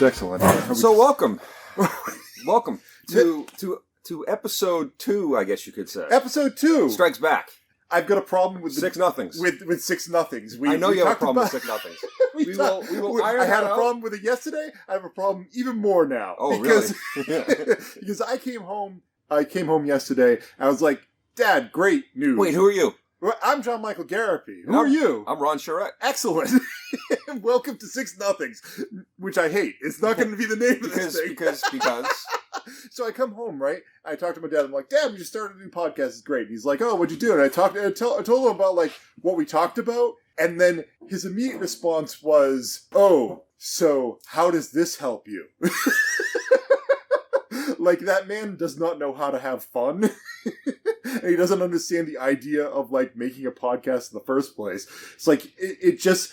much. Excellent. So welcome to episode 2, I guess you could say. Episode 2 Strikes Back. I've got a problem with 6Nothings. With 6Nothings. I know you have a problem with 6Nothings. We will iron I had that a out. problem with it yesterday. I have a problem even more now. Oh, because, really? because I came home yesterday. And I was like, Dad, great news. Wait, who are you? Well, I'm John Michael Garrity. Who are you? I'm Ron Charette. Excellent. Welcome to 6Nothings, which I hate. It's not going to be the name of this thing. Because. So I come home, right? I talk to my dad. I'm like, Dad, we just started a new podcast. It's great. And he's like, oh, what'd you do? And I told him about like what we talked about. And then his immediate response was, oh, so how does this help you? Like, that man does not know how to have fun. And he doesn't understand the idea of, like, making a podcast in the first place. It's like, it just,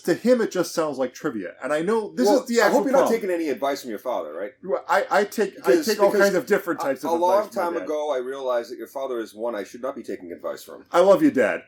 to him, it just sounds like trivia. And I know this is the actual I hope you're not problem. taking any advice from your father, right? I take all kinds of different types of advice. A long time ago, I realized that your father is one I should not be taking advice from. I love you, Dad.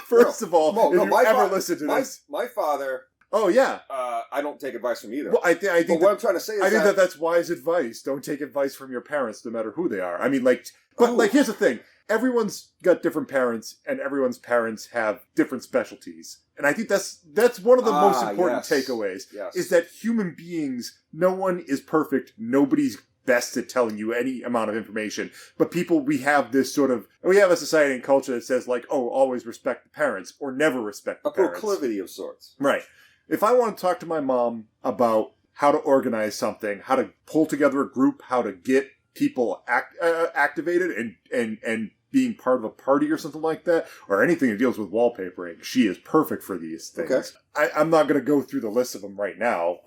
First of all, if you ever listen to this. My father... Oh, yeah. I don't take advice from either. Well, I think but what I'm trying to say is I think that's wise advice. Don't take advice from your parents, no matter who they are. I mean, like... But, like, here's the thing. Everyone's got different parents, and everyone's parents have different specialties. And I think that's one of the most important takeaways, is that human beings, no one is perfect. Nobody's best at telling you any amount of information. But we have a society and culture that says, like, oh, always respect the parents, or never respect the parents. A proclivity of sorts. Right. If I want to talk to my mom about how to organize something, how to pull together a group, how to get people activated and being part of a party or something like that, or anything that deals with wallpapering, she is perfect for these things. Okay. I'm not going to go through the list of them right now.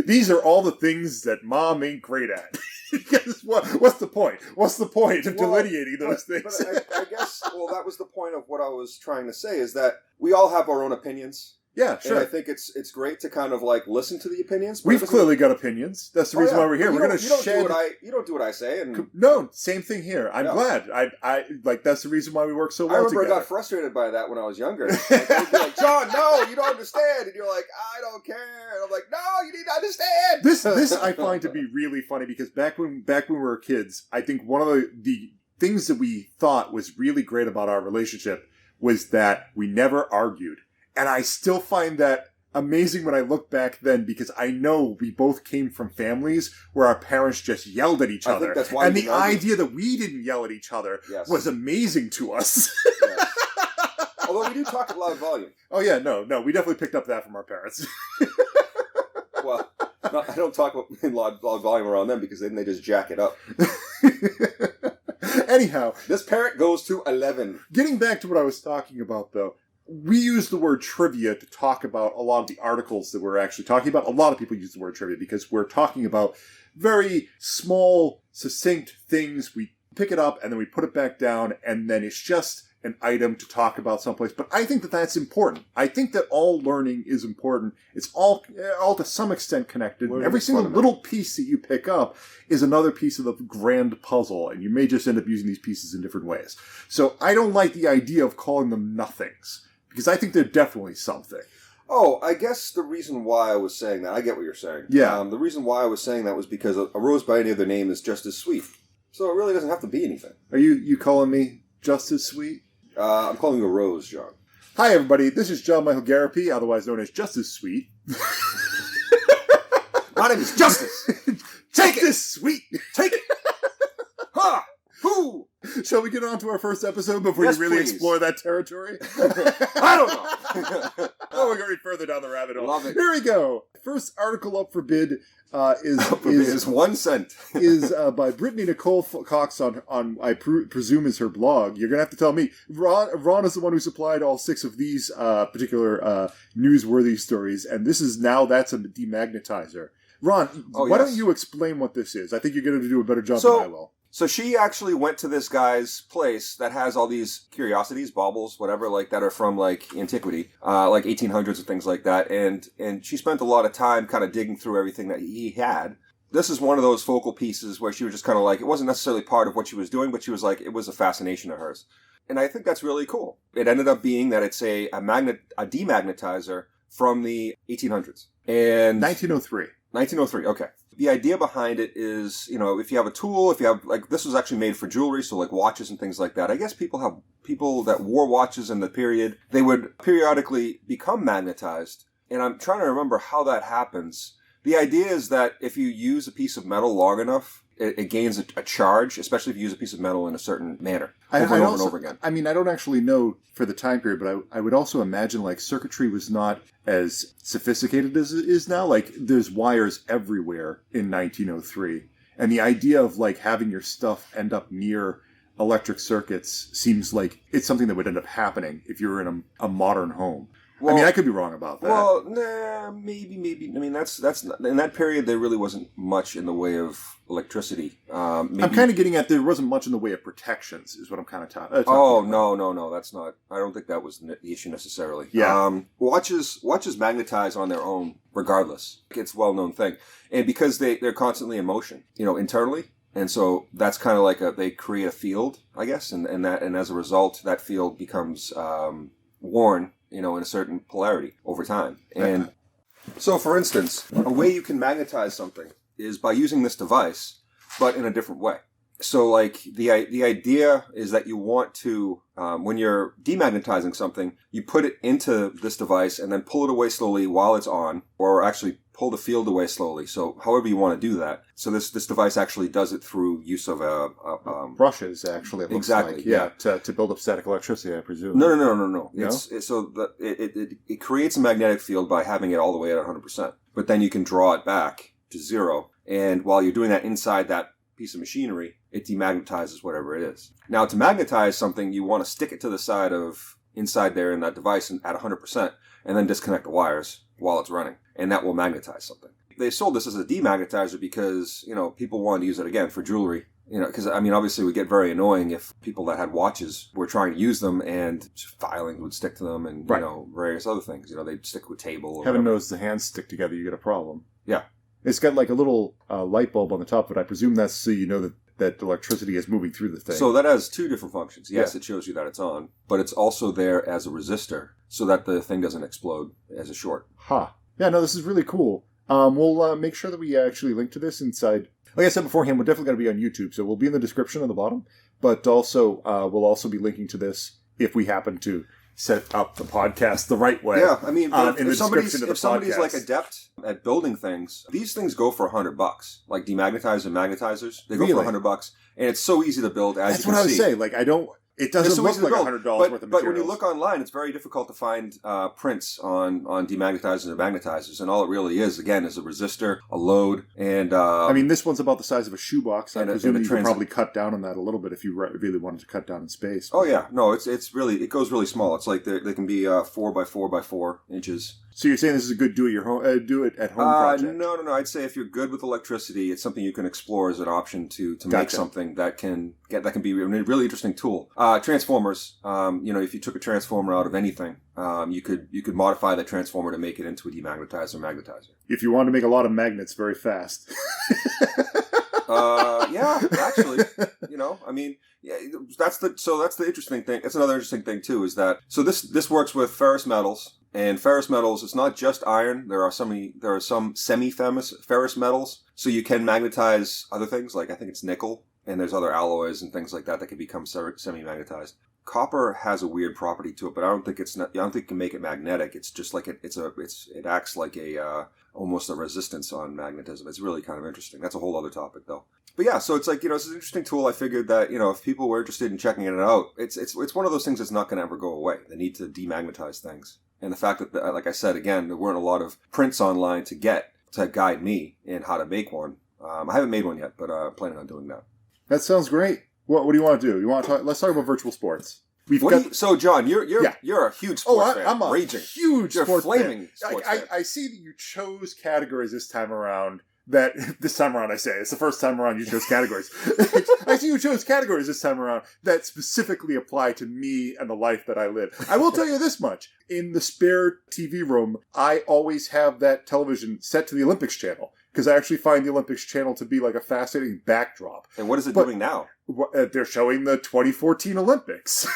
These are all the things that Mom ain't great at. Because what's the point? What's the point of delineating those things? But I guess, that was the point of what I was trying to say, is that we all have our own opinions. Yeah, sure. And I think it's great to kind of like listen to the opinions. We've clearly got opinions. That's the reason why we're here. We're going to shed. You don't do what I say. And no, same thing here. I'm glad. I like that's the reason why we work so well together. I remember I got frustrated by that when I was younger. Like, I'd be like, John, no, you don't understand. And you're like, I don't care. And I'm like, no, you need to understand. This I find to be really funny because back when we were kids, I think one of the things that we thought was really great about our relationship was that we never argued. And I still find that amazing when I look back then, because I know we both came from families where our parents just yelled at each other. Think that's why and the idea that we didn't yell at each other was amazing to us. Yes. Although we do talk at loud volume. Oh, yeah, no, we definitely picked up that from our parents. Well, no, I don't talk in loud volume around them because then they just jack it up. Anyhow. This parrot goes to 11. Getting back to what I was talking about, though. We use the word trivia to talk about a lot of the articles that we're actually talking about. A lot of people use the word trivia because we're talking about very small, succinct things. We pick it up and then we put it back down, and then it's just an item to talk about someplace. But I think that that's important. I think that all learning is important. It's all to some extent connected. Every single little piece that you pick up is another piece of the grand puzzle, and you may just end up using these pieces in different ways. So I don't like the idea of calling them nothings. Because I think they're definitely something. Oh, I guess the reason why I was saying that, I get what you're saying. Yeah. The reason why I was saying that was because a rose by any other name is just as sweet. So it really doesn't have to be anything. Are you calling me just as sweet? I'm calling you a rose, John. Hi, everybody. This is John Michael Garrity, otherwise known as Just as Sweet. My name is Justice. Take this, sweet. Take it. Ha! Who? Shall we get on to our first episode before you really explore that territory? I don't know. We're going further down the rabbit hole. Love it. Here we go. First article up for bid is 1 cent. is by Brittany Nicole Cox on I presume is her blog. You're going to have to tell me. Ron is the one who supplied all 6 of these particular newsworthy stories, and that's a Demagnetizer. Ron, why don't you explain what this is? I think you're going to do a better job than I will. So she actually went to this guy's place that has all these curiosities, baubles, whatever, like that are from like antiquity, like 1800s and things like that. And she spent a lot of time kind of digging through everything that he had. This is one of those focal pieces where she was just kind of like, it wasn't necessarily part of what she was doing, but she was like, it was a fascination of hers. And I think that's really cool. It ended up being that it's a demagnetizer from the 1800s. And 1903. 1903, okay. The idea behind it is, if you have a tool, if you have, like, this was actually made for jewelry, so like watches and things like that. I guess people that wore watches in the period, they would periodically become magnetized. And I'm trying to remember how that happens. The idea is that if you use a piece of metal long enough, it gains a charge, especially if you use a piece of metal in a certain manner, over and over again. I mean, I don't actually know for the time period, but I would also imagine, like, circuitry was not as sophisticated as it is now. Like, there's wires everywhere in 1903. And the idea of, like, having your stuff end up near electric circuits seems like it's something that would end up happening if you were in a modern home. Well, I mean, I could be wrong about that. Well, maybe. I mean, that's not, in that period there really wasn't much in the way of electricity. I'm kind of getting at there wasn't much in the way of protections, is what I'm kind of talking about. Oh, no, that's not. I don't think that was the issue necessarily. Yeah. Watches magnetize on their own, regardless. It's a well-known thing, and because they're constantly in motion, internally. And so that's kind of like they create a field, I guess, and as a result, that field becomes worn, in a certain polarity over time. And so, for instance, a way you can magnetize something is by using this device, but in a different way. So, like, the idea is that you want to, when you're demagnetizing something, you put it into this device and then pull it away slowly while it's on, or actually pull the field away slowly. So, however you want to do that. So, this device actually does it through use of brushes. Actually, it looks exactly, like, yeah, to build up static electricity, I presume. No. No? It creates a magnetic field by having it all the way at 100%. But then you can draw it back to zero, and while you're doing that inside that piece of machinery, it demagnetizes whatever it is. Now, to magnetize something, you want to stick it to the side of inside there in that device and at 100%, and then disconnect the wires while it's running, and that will magnetize something. They sold this as a demagnetizer because, people wanted to use it again for jewelry. Because, I mean, obviously it would get very annoying if people that had watches were trying to use them and filing would stick to them and, various other things. They'd stick to a table. Or Heaven whatever. knows the hands stick together, you get a problem. Yeah. It's got like a little light bulb on the top, but I presume that's so you know that electricity is moving through the thing. So that has two different functions. Yes, It shows you that it's on, but it's also there as a resistor so that the thing doesn't explode as a short. Yeah, no, this is really cool. We'll make sure that we actually link to this inside. Like I said beforehand, we're definitely going to be on YouTube, so we'll be in the description on the bottom. But also, we'll also be linking to this if we happen to set up the podcast the right way. Yeah, I mean, if somebody's like adept at building things, these things go for $100. Like demagnetizers and magnetizers, they go for $100, and it's so easy to build. As that's you can what I was see. saying. Like it doesn't look like $100 worth of materials. But when you look online, it's very difficult to find prints on demagnetizers and magnetizers, and all it really is, again, is a resistor, a load, and I mean, this one's about the size of a shoebox. I presume you could probably cut down on that a little bit if you really wanted to cut down in space. Oh yeah, no, it's really, it goes really small. It's like they can be 4 by 4 by 4 inches. So you're saying this is a good do it at home project? No. I'd say if you're good with electricity, it's something you can explore as an option to make something that can be a really interesting tool. Transformers. If you took a transformer out of anything, you could modify that transformer to make it into a demagnetizer or magnetizer. If you want to make a lot of magnets very fast. Yeah, actually, I mean, that's the interesting thing. It's another interesting thing too, is that, so this works with ferrous metals, and ferrous metals, it's not just iron. There are some semi-ferrous metals, so you can magnetize other things, like I think it's nickel, and there's other alloys and things like that can become semi-magnetized. Copper has a weird property to it, but I don't think it can make it magnetic. It's just like it acts like almost a resistance on magnetism. It's really kind of interesting. That's a whole other topic though. But yeah, so it's like, it's an interesting tool. I figured that, if people were interested in checking it out, it's one of those things that's not going to ever go away. They need to demagnetize things. And the fact that, like I said, again, there weren't a lot of prints online to guide me in how to make one. I haven't made one yet, but I'm planning on doing that. That sounds great. What do you want to do? Let's talk about virtual sports. So, John, you're a huge sports fan. I'm a raging. Huge sports flaming fan. Sports fan. I see that you chose categories this time around. This time around, I say. It's the first time around you chose categories. I see you chose categories this time around that specifically apply to me and the life that I live. I will tell you this much. In the spare TV room, I always have that television set to the Olympics channel, because I actually find the Olympics channel to be like a fascinating backdrop. And what is it doing now? They're showing the 2014 Olympics.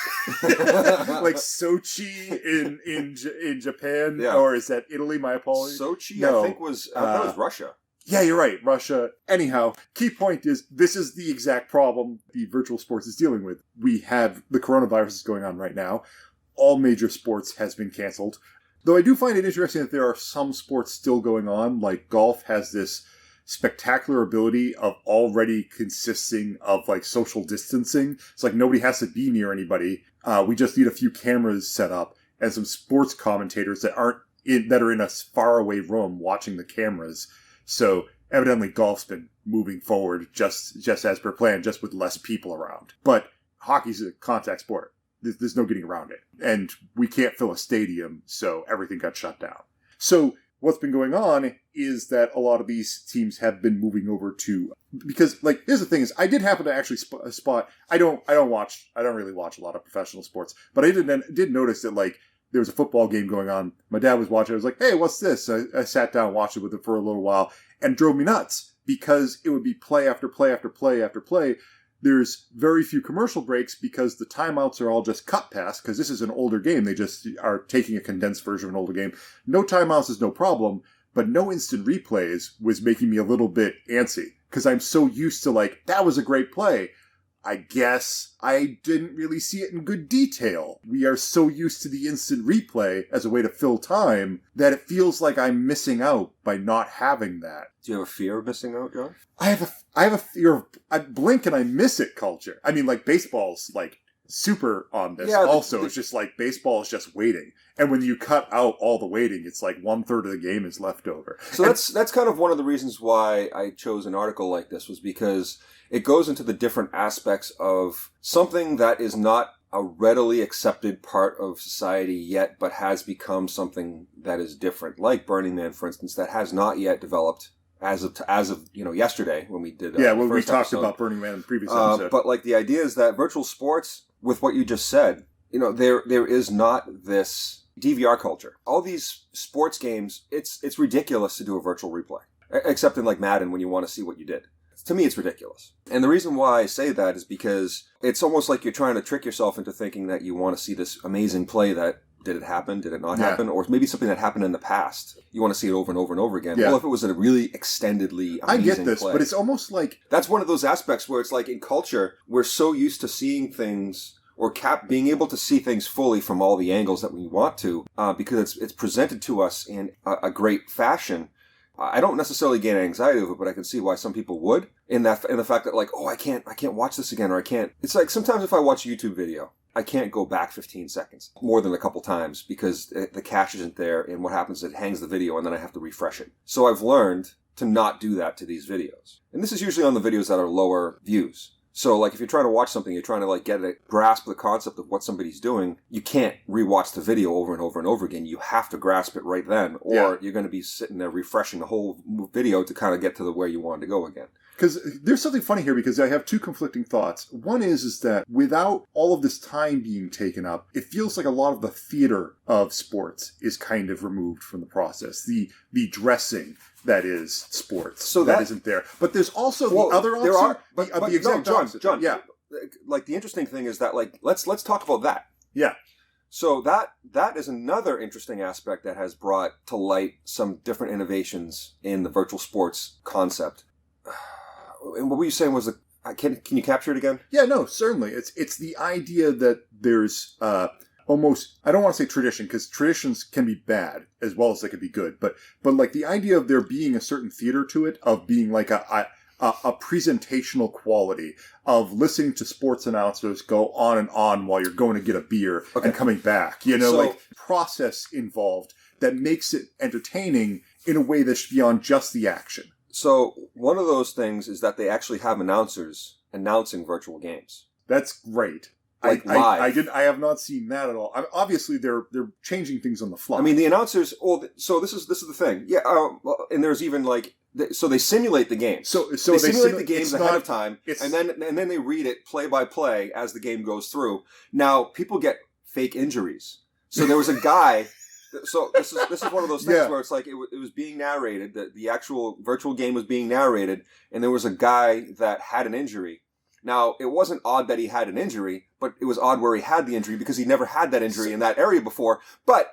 Like Sochi in Japan, or is that Italy? My apologies. Sochi, no, I think that was Russia. Yeah, you're right. Russia. Anyhow, key point is this is the exact problem the virtual sports is dealing with. We have the coronavirus is going on right now. All major sports has been canceled. Though I do find it interesting that there are some sports still going on, like golf has this spectacular ability of already consisting of like social distancing. It's like nobody has to be near anybody. We just need a few cameras set up and some sports commentators that are in a faraway room watching the cameras. So evidently golf's been moving forward just as per plan, just with less people around. But hockey's a contact sport. There's no getting around it. And we can't fill a stadium, so everything got shut down. So what's been going on is that a lot of these teams have been moving over to, because like, here's the thing is, I did happen to actually spot, I don't really watch a lot of professional sports, but I did notice that like, there was a football game going on. My dad was watching. I was like, hey, what's this? I sat down and watched it with him for a little while and it drove me nuts because it would be play after play after play after play. There's very few commercial breaks because the timeouts are all just cut past because this is an older game. They just are taking a condensed version of an older game. No timeouts is no problem, but no instant replays was making me a little bit antsy because I'm so used to like, that was a great play. I guess I didn't really see it in good detail. We are so used to the instant replay as a way to fill time that it feels like I'm missing out by not having that. Do you have a fear of missing out, John? I have a fear of I blink and I miss it culture. I mean, like baseball's like super on this. Yeah, it's just like baseball is just waiting. And when you cut out all the waiting, it's like 1/3 of the game is left over. So that's kind of one of the reasons why I chose an article like this, was because it goes into the different aspects of something that is not a readily accepted part of society yet, but has become something that is different. Like Burning Man, for instance, that has not yet developed as of yesterday when we did when we talked about Burning Man in the previous episode. But like the idea is that virtual sports, with what you just said, there is not this DVR culture. All these sports games, it's ridiculous to do a virtual replay, except in like Madden when you want to see what you did. To me, it's ridiculous. And the reason why I say that is because it's almost like you're trying to trick yourself into thinking that you want to see this amazing play that, did it happen? Did it not happen? Or maybe something that happened in the past. You want to see it over and over and over again. Yeah. Well, if it was a really extendedly amazing I get this, play, but it's almost like... That's one of those aspects where it's like in culture, we're so used to seeing things or being able to see things fully from all the angles that we want to, because it's presented to us in a great fashion. I don't necessarily get anxiety of it, but I can see why some people would in the fact that like, oh, I can't watch this again, or I can't. It's like sometimes if I watch a YouTube video, I can't go back 15 seconds more than a couple times because the cache isn't there, and what happens is it hangs the video and then I have to refresh it. So I've learned to not do that to these videos. And this is usually on the videos that are lower views. So, like, if you're trying to watch something, you're trying to, like, grasp the concept of what somebody's doing, you can't rewatch the video over and over and over again. You have to grasp it right then, or you're going to be sitting there refreshing the whole video to kind of get to where you want to go again. Because there's something funny here, because I have two conflicting thoughts. One is that without all of this time being taken up, it feels like a lot of the theater of sports is kind of removed from the process. The dressing that is sports. So that isn't there. But there's also the other option. There are, but the exact opposite. John, yeah. Like the interesting thing is that, like, let's talk about that. Yeah. So that is another interesting aspect that has brought to light some different innovations in the virtual sports concept. And what were you saying was can you capture it again? Yeah, no, certainly. It's the idea that there's almost, I don't want to say tradition, because traditions can be bad as well as they can be good, but like the idea of there being a certain theater to it, of being like a presentational quality, of listening to sports announcers go on and on while you're going to get a beer and coming back. Like process involved that makes it entertaining in a way that's beyond just the action. So one of those things is that they actually have announcers announcing virtual games. That's great. Like live. I have not seen that at all. Obviously, they're changing things on the fly. I mean, the announcers. Oh, so this is the thing. Yeah, and there's even like. So they simulate the games. So they simulate the games ahead of time, and then they read it play by play as the game goes through. Now people get fake injuries. So there was a guy. So this is one of those things where it's like it was being narrated. The actual virtual game was being narrated, and there was a guy that had an injury. Now, it wasn't odd that he had an injury, but it was odd where he had the injury because he never had that injury in that area before. But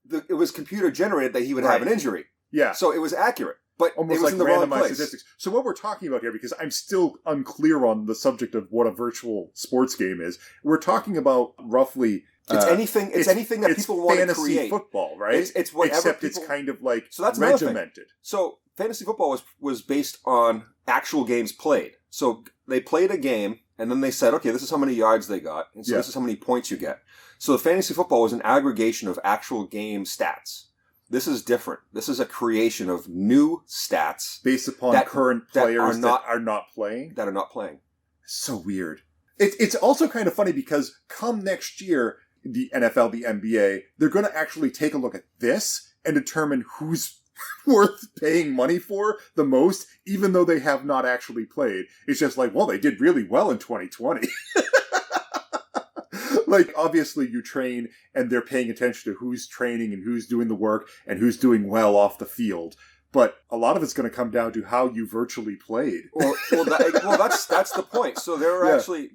it was computer generated that he would have an injury. Yeah. So it was accurate. But almost it was like in the wrong randomized place. statistics. So what we're talking about here, because I'm still unclear on the subject of what a virtual sports game is, we're talking about roughly... It's anything. It's anything that people want to fantasy create. Football, right? It's whatever. Except people, it's kind of like so that's regimented. So fantasy football was based on actual games played. So they played a game, and then they said, okay, this is how many yards they got, and so this is how many points you get. So the fantasy football was an aggregation of actual game stats. This is different. This is a creation of new stats based upon current players that are not playing. That are not playing. So weird. It's also kind of funny because come next year, the NFL, the NBA, they're going to actually take a look at this and determine who's worth paying money for the most, even though they have not actually played. It's just like, well, they did really well in 2020. Like, obviously you train and they're paying attention to who's training and who's doing the work and who's doing well off the field. But a lot of it's going to come down to how you virtually played. Well, that's the point. So there are actually...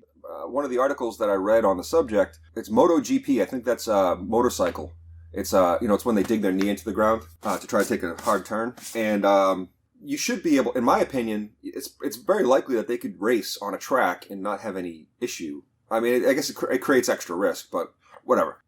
one of the articles that I read on the subject, it's MotoGP. I think that's motorcycle. It's it's when they dig their knee into the ground to try to take a hard turn. And you should be able, in my opinion, it's very likely that they could race on a track and not have any issue. I mean, I guess it creates extra risk, but whatever.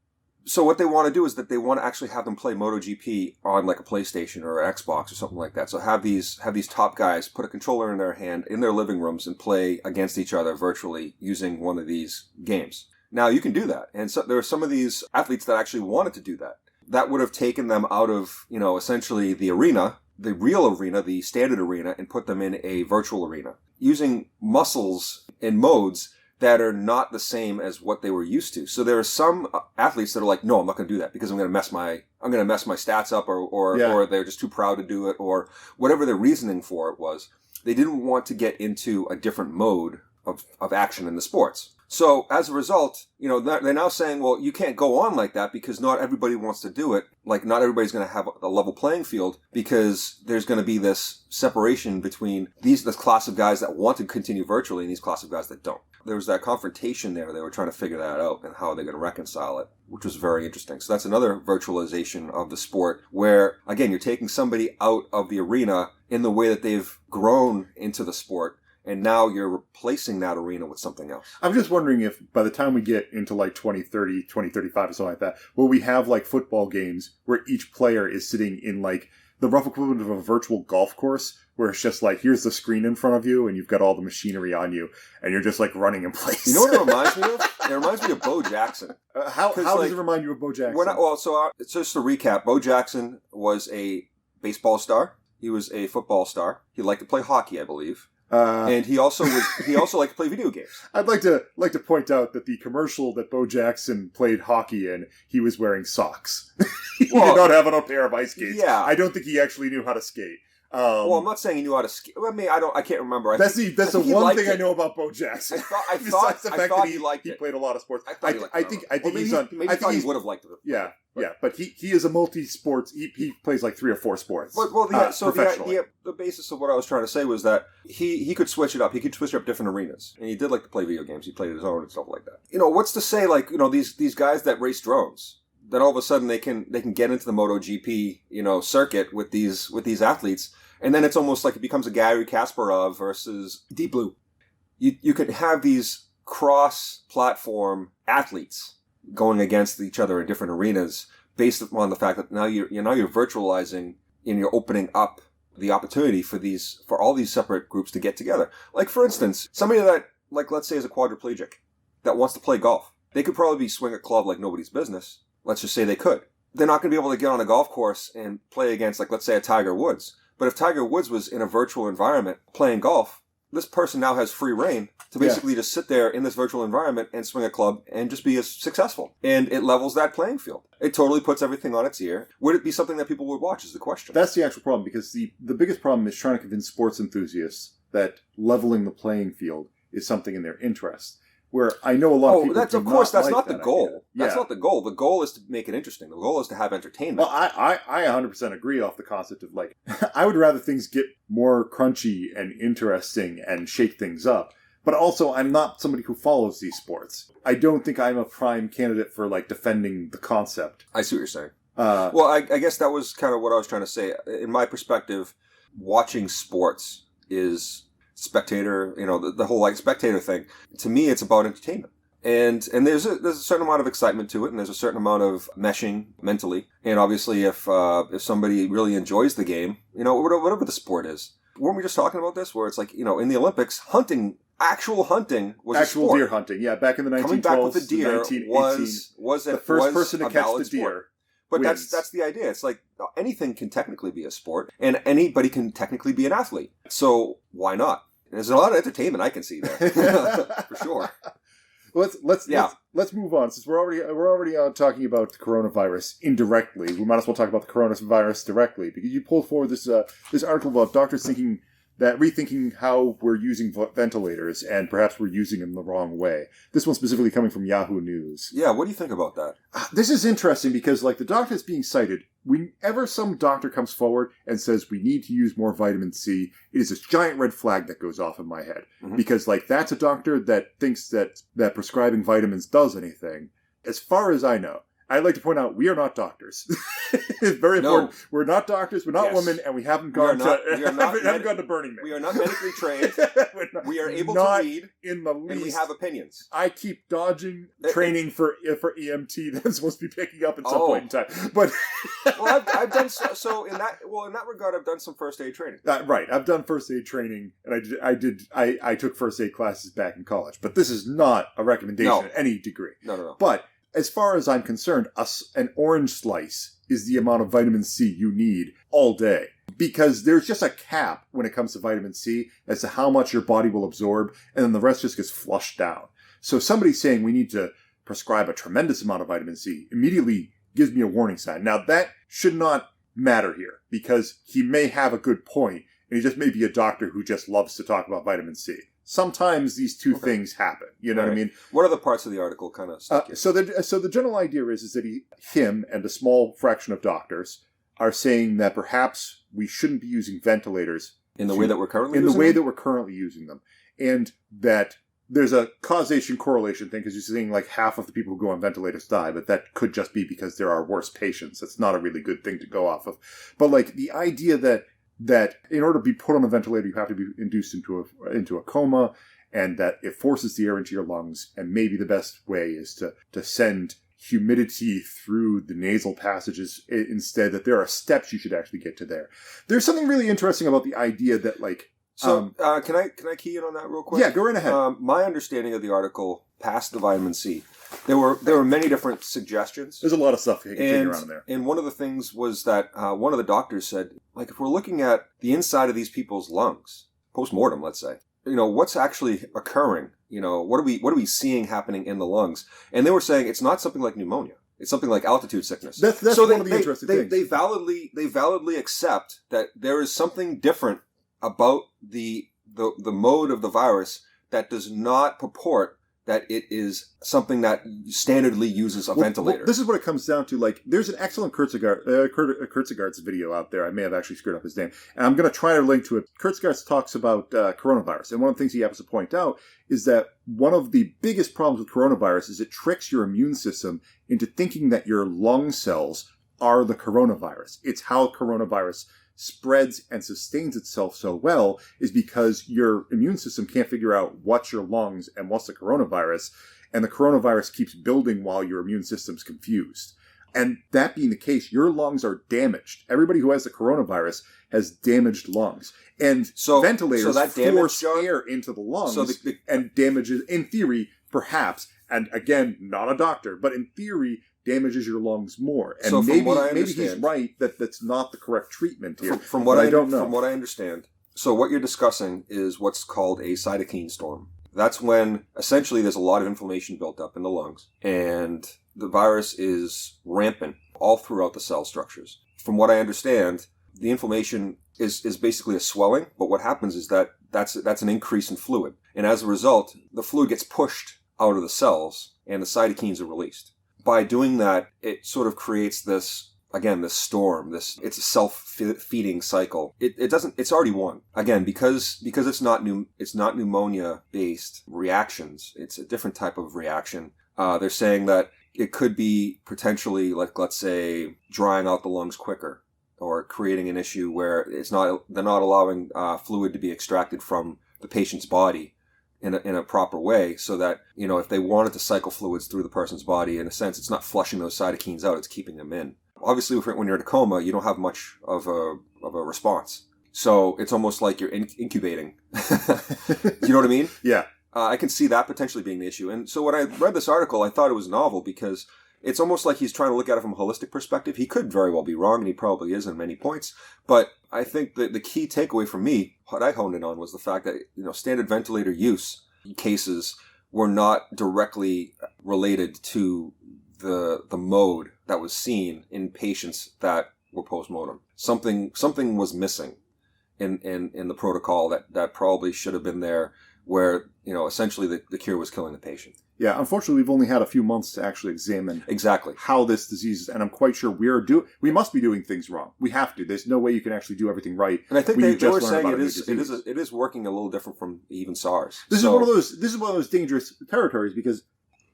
So what they want to do is that they want to actually have them play MotoGP on like a PlayStation or an Xbox or something like that. So have these top guys put a controller in their hand in their living rooms and play against each other virtually using one of these games. Now you can do that. And so there are some of these athletes that actually wanted to do that. That would have taken them out of, essentially the arena, the real arena, the standard arena, and put them in a virtual arena using muscles and modes that are not the same as what they were used to. So there are some athletes that are like, no, I'm not going to do that because I'm going to mess my stats up or they're just too proud to do it or whatever their reasoning for it was. They didn't want to get into a different mode of action in the sports. So as a result, they're now saying, well, you can't go on like that because not everybody wants to do it. Like not everybody's going to have a level playing field because there's going to be this separation between this class of guys that want to continue virtually and these class of guys that don't. There was that confrontation there. They were trying to figure that out and how they're going to reconcile it, which was very interesting. So that's another virtualization of the sport where, again, you're taking somebody out of the arena in the way that they've grown into the sport. And now you're replacing that arena with something else. I'm just wondering if by the time we get into like 2030, 2035 or something like that, will we have like football games where each player is sitting in like the rough equivalent of a virtual golf course where it's just like, here's the screen in front of you and you've got all the machinery on you and you're just like running in place. You know what it reminds me of? It reminds me of Bo Jackson. How does it remind you of Bo Jackson? Just to recap, Bo Jackson was a baseball star. He was a football star. He liked to play hockey, I believe. And he also liked to play video games. I'd like to point out that the commercial that Bo Jackson played hockey in, he was wearing socks. He did not have on a pair of ice skates. Yeah. I don't think he actually knew how to skate. I'm not saying he knew how to skate. I mean, I can't remember. That's the one thing I know about Bo Jackson. I thought he liked it. He played a lot of sports. I think he would have liked it. Yeah. But he is a multi-sports. He plays like 3 or 4 sports. The basis of what I was trying to say was that he could switch it up. He could switch up different arenas, and he did like to play video games. He played his own and stuff like that. What's to say like these guys that race drones? Then all of a sudden they can get into the MotoGP circuit with these athletes, and then it's almost like it becomes a Gary Kasparov versus Deep Blue. You could have these cross-platform athletes going against each other in different arenas based upon the fact that now you're virtualizing and you're opening up the opportunity for all these separate groups to get together. Like for instance, somebody that let's say is a quadriplegic that wants to play golf, they could probably swing a club like nobody's business. Let's just say they could. They're not going to be able to get on a golf course and play against, let's say, a Tiger Woods. But if Tiger Woods was in a virtual environment playing golf, this person now has free reign to basically just sit there in this virtual environment and swing a club and just be as successful. And it levels that playing field. It totally puts everything on its ear. Would it be something that people would watch is the question. That's the actual problem, because the biggest problem is trying to convince sports enthusiasts that leveling the playing field is something in their interest. Where I know a lot of people that's not the goal. That's not the goal. The goal is to make it interesting. The goal is to have entertainment. Well, I 100% agree off the concept of like, I would rather things get more crunchy and interesting and shake things up. But also, I'm not somebody who follows these sports. I don't think I'm a prime candidate for like defending the concept. I see what you're saying. I guess that was kind of what I was trying to say. In my perspective, watching sports is spectator, the whole like spectator thing. To me, it's about entertainment. And there's a certain amount of excitement to it, and there's a certain amount of meshing mentally. And obviously, if somebody really enjoys the game, whatever the sport is, weren't we just talking about this? Where it's like, in the Olympics, actual hunting was actual a sport. Deer hunting. Yeah, back in the 1912s, coming back with the deer was the first person to catch the deer. Sport. But wins. that's the idea. It's like anything can technically be a sport, and anybody can technically be an athlete. So why not? And there's a lot of entertainment I can see there, for sure. Let's move on, since we're already talking about the coronavirus indirectly. We might as well talk about the coronavirus directly, because you pulled forward this article about doctors rethinking how we're using ventilators, and perhaps we're using them the wrong way. This one specifically coming from Yahoo News. Yeah, what do you think about that? This is interesting because, like, the doctor that's being cited, whenever some doctor comes forward and says we need to use more vitamin C, it is a giant red flag that goes off in my head. Mm-hmm. Because, like, that's a doctor that thinks that prescribing vitamins does anything. As far as I know, I'd like to point out, we are not doctors. It's very important. We're not doctors, we're not women, and we haven't gone to Burning Man. We are not medically trained. We are able to read, in the least, and we have opinions. I keep dodging training for EMT that I'm supposed to be picking up at some point in time. But well, I've done so in that regard. I've done some first aid training. Right, I've done first aid training, and I took first aid classes back in college. But this is not a recommendation at any degree. No. But as far as I'm concerned, an orange slice is the amount of vitamin C you need all day. Because there's just a cap when it comes to vitamin C as to how much your body will absorb, and then the rest just gets flushed down. So somebody saying we need to prescribe a tremendous amount of vitamin C immediately gives me a warning sign. Now, that should not matter here, because he may have a good point, and he just may be a doctor who just loves to talk about vitamin C. Sometimes these two things happen. You know what I mean? What other parts of the article kind of stuck so the general idea is that him and a small fraction of doctors are saying that perhaps we shouldn't be using ventilators in the way that we're currently using them, and that there's a causation correlation thing, because you're saying like half of the people who go on ventilators die, but that could just be because there are worse patients. That's not a really good thing to go off of. But like the idea that in order to be put on a ventilator, you have to be induced into a coma, and that it forces the air into your lungs, and maybe the best way is to send humidity through the nasal passages instead, that there are steps you should actually get to there. There's something really interesting about the idea that, like... So, can I key in on that real quick? Yeah, go right ahead. My understanding of the article, past the vitamin C, there were many different suggestions. There's a lot of stuff kicking around in there. And one of the things was that one of the doctors said, like, if we're looking at the inside of these people's lungs, post-mortem, let's say, what's actually occurring? What are we seeing happening in the lungs? And they were saying it's not something like pneumonia. It's something like altitude sickness. That's one of the interesting things. They validly accept that there is something different about the mode of the virus that does not purport that it is something that standardly uses a ventilator. Well, this is what it comes down to. Like, there's an excellent Kurtzegard's video out there. I may have actually screwed up his name, and I'm going to try to link to it. Kurtzegard talks about coronavirus, and one of the things he happens to point out is that one of the biggest problems with coronavirus is it tricks your immune system into thinking that your lung cells are the coronavirus. It's how coronavirus spreads and sustains itself so well, is because your immune system can't figure out what's your lungs and what's the coronavirus, and the coronavirus keeps building while your immune system's confused. And that being the case, your lungs are damaged. Everybody who has the coronavirus has damaged lungs. And ventilators force air into the lungs and damages, in theory, perhaps, and again, not a doctor, but in theory, damages your lungs more. And so maybe he's right that that's not the correct treatment here. From what I don't know. From what I understand. So what you're discussing is what's called a cytokine storm. That's when essentially there's a lot of inflammation built up in the lungs, and the virus is rampant all throughout the cell structures. From what I understand, the inflammation is basically a swelling, but what happens is that's an increase in fluid. And as a result, the fluid gets pushed out of the cells and the cytokines are released. By doing that, it sort of creates this storm. It's a self-feeding cycle. It's already won. Again, because it's not pneumonia-based reactions. It's a different type of reaction. They're saying that it could be potentially, like, let's say, drying out the lungs quicker. or creating an issue where they're not allowing fluid to be extracted from the patient's body in a proper way, so that, if they wanted to cycle fluids through the person's body, in a sense, it's not flushing those cytokines out, it's keeping them in. Obviously, when you're in a coma, you don't have much of a response. So it's almost like you're incubating. You know what I mean? Yeah. I can see that potentially being the issue. And so when I read this article, I thought it was novel because it's almost like he's trying to look at it from a holistic perspective. He could very well be wrong, and he probably is in many points. But I think that the key takeaway for me, what I honed in on, was the fact that, standard ventilator use cases were not directly related to the mode that was seen in patients that were postmortem. Something was missing in the protocol that probably should have been there, where, essentially the cure was killing the patient. Yeah, unfortunately, we've only had a few months to actually examine exactly how this disease is, and I'm quite sure we must be doing things wrong. We have to. There's no way you can actually do everything right. And I think they were saying it is working a little different from even SARS. This is one of those dangerous territories, because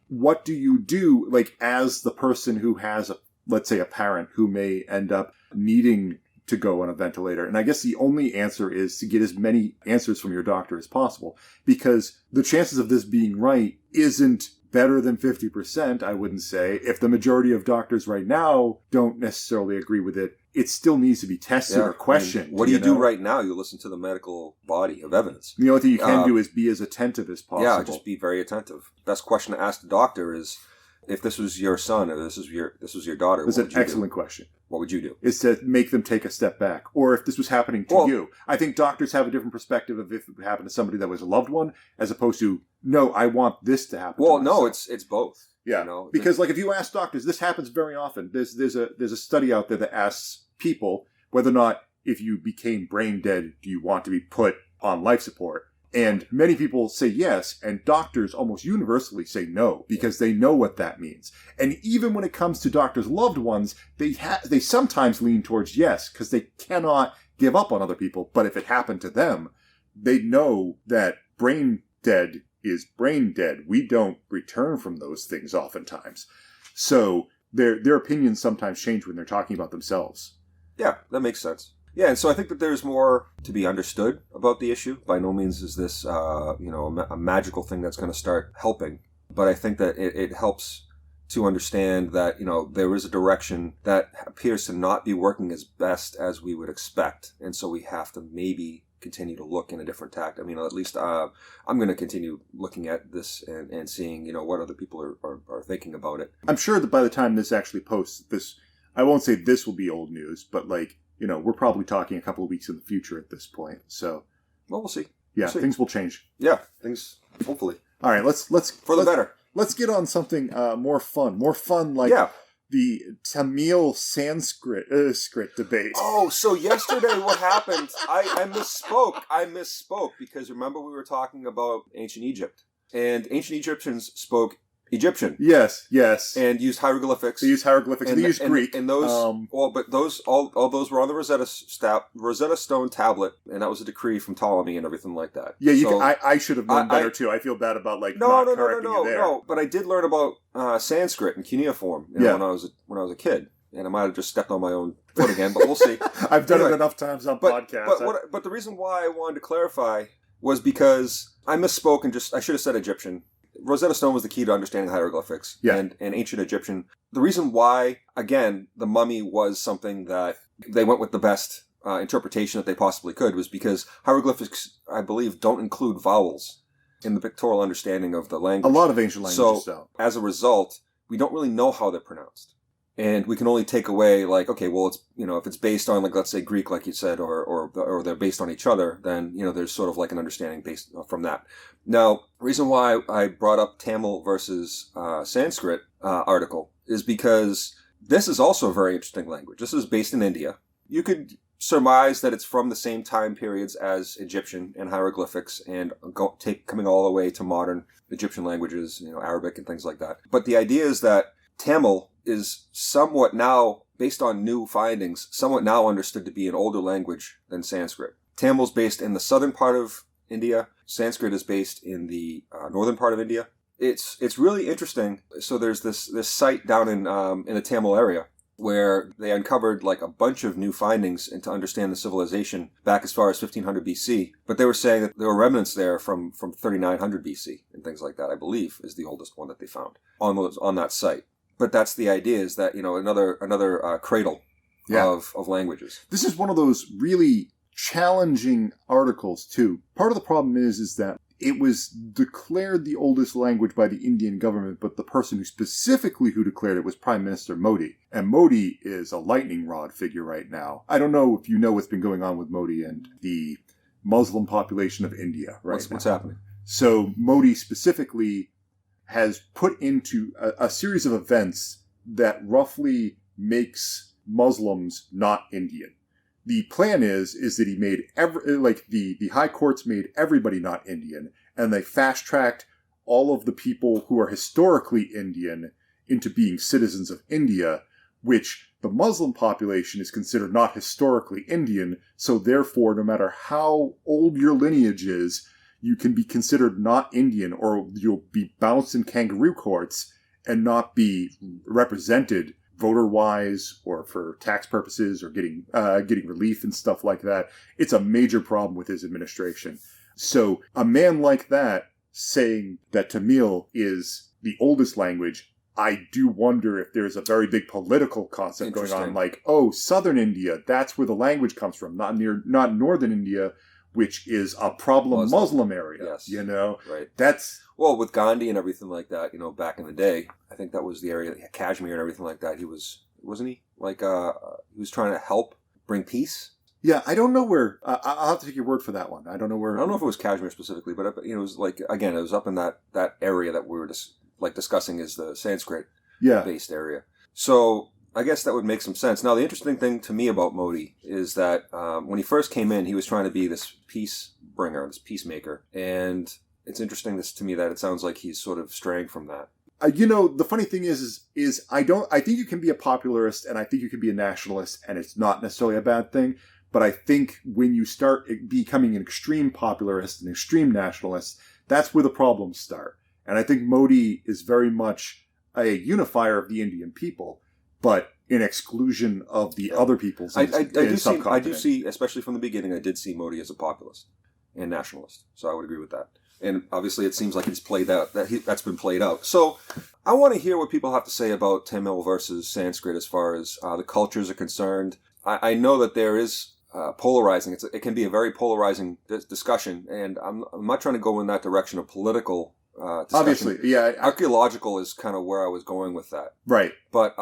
what do you do, like, as the person who has, let's say, a parent who may end up needing to go on a ventilator? And I guess the only answer is to get as many answers from your doctor as possible, because the chances of this being right isn't better than 50%, I wouldn't say. If the majority of doctors right now don't necessarily agree with it, it still needs to be tested or questioned. What do you do right now? You listen to the medical body of evidence. The only thing you can do is be as attentive as possible. Yeah, just be very attentive. Best question to ask the doctor is, if this was your son or this was your daughter, that's an excellent question. What would you do? Is to make them take a step back. Or if this was happening to you. I think doctors have a different perspective of if it happened to somebody that was a loved one, as opposed to, no, I want this to happen to myself. No, it's both. Yeah, because like if you ask doctors, this happens very often. There's a study out there that asks people whether or not, if you became brain dead, do you want to be put on life support? And many people say yes, and doctors almost universally say no, because they know what that means. And even when it comes to doctors' loved ones, they sometimes lean towards yes, because they cannot give up on other people. But if it happened to them, they know that brain dead is brain dead. We don't return from those things oftentimes. So their opinions sometimes change when they're talking about themselves. Yeah, that makes sense. Yeah, and so I think that there's more to be understood about the issue. By no means is this, a magical thing that's going to start helping. But I think that it helps to understand that, there is a direction that appears to not be working as best as we would expect. And so we have to maybe continue to look in a different tact. I mean, at least I'm going to continue looking at this and seeing, what other people are thinking about it. I'm sure that by the time this actually posts, I won't say this will be old news, but we're probably talking a couple of weeks in the future at this point. So, well, we'll see. Yeah, we'll see. Things will change. Yeah, things, hopefully. All right, let's for the better. Let's get on something more fun. The Tamil Sanskrit script debate. Oh, so yesterday what happened? I misspoke because remember we were talking about ancient Egypt, and ancient Egyptians spoke Egyptian. Yes. And used hieroglyphics. They used hieroglyphics. And they used Greek. And those, all those were on the Rosetta Stone tablet, and that was a decree from Ptolemy and everything like that. Yeah, I should have known better too. I feel bad about not correcting you there. No. But I did learn about Sanskrit and cuneiform when I was a kid, and I might have just stepped on my own foot again. But we'll see. I've done it enough times on podcasts. But the reason why I wanted to clarify was because I misspoke and I should have said Egyptian. Rosetta Stone was the key to understanding hieroglyphics and ancient Egyptian. The reason why, again, the mummy was something that they went with the best interpretation that they possibly could was because hieroglyphics, I believe, don't include vowels in the pictorial understanding of the language. A lot of ancient languages don't. As a result, we don't really know how they're pronounced. And we can only take away, it's, if it's based on, let's say Greek, like you said, or they're based on each other, then, there's sort of an understanding based from that. Now, the reason why I brought up Tamil versus Sanskrit article is because this is also a very interesting language. This is based in India. You could surmise that it's from the same time periods as Egyptian and hieroglyphics and coming all the way to modern Egyptian languages, Arabic and things like that. But the idea is that Tamil is somewhat now, based on new findings, somewhat now understood to be an older language than Sanskrit. Tamil's based in the southern part of India. Sanskrit is based in the northern part of India. It's really interesting. So there's this site down in the Tamil area where they uncovered like a bunch of new findings and to understand the civilization back as far as 1500 BC. But they were saying that there were remnants there from 3900 BC and things like that, I believe, is the oldest one that they found on that site. But that's the idea, is that, another cradle of languages. This is one of those really challenging articles, too. Part of the problem is that it was declared the oldest language by the Indian government, but the person who declared it was Prime Minister Modi. And Modi is a lightning rod figure right now. I don't know if you know what's been going on with Modi and the Muslim population of India right now. What's happening? So Modi specifically has put into a series of events that roughly makes Muslims not Indian. The plan is that he made the high courts made everybody not Indian, and they fast-tracked all of the people who are historically Indian into being citizens of India, which the Muslim population is considered not historically Indian, so therefore, no matter how old your lineage is, you can be considered not Indian, or you'll be bounced in kangaroo courts and not be represented voter-wise or for tax purposes or getting relief and stuff like that. It's a major problem with his administration. So a man like that saying that Tamil is the oldest language, I do wonder if there's a very big political concept going on, like, oh, southern India, that's where the language comes from, not northern India, which is a problem Muslim area, yes. Right. Well, with Gandhi and everything like that, back in the day, I think that was the area, Kashmir and everything like that, wasn't he? Like, he was trying to help bring peace. Yeah, I don't know where, I'll have to take your word for that one. I don't know where. I don't know if it was Kashmir specifically, but, it was like, again, it was up in that area that we were just, discussing is the Sanskrit-based area. So, I guess that would make some sense. Now, the interesting thing to me about Modi is that when he first came in, he was trying to be this peace bringer, this peacemaker. And it's interesting to me that it sounds like he's sort of straying from that. The funny thing is I think you can be a popularist and I think you can be a nationalist, and it's not necessarily a bad thing. But I think when you start becoming an extreme popularist and extreme nationalist, that's where the problems start. And I think Modi is very much a unifier of the Indian people, but in exclusion of the other peoples in subcontinent. I do see, especially from the beginning, I did see Modi as a populist and nationalist. So I would agree with that. And obviously it seems like it's played out, that's been played out. So I want to hear what people have to say about Tamil versus Sanskrit as far as the cultures are concerned. I know that there is polarizing. It can be a very polarizing discussion, and I'm not trying to go in that direction of political discussion. Obviously, yeah. Archaeological is kind of where I was going with that. Right. But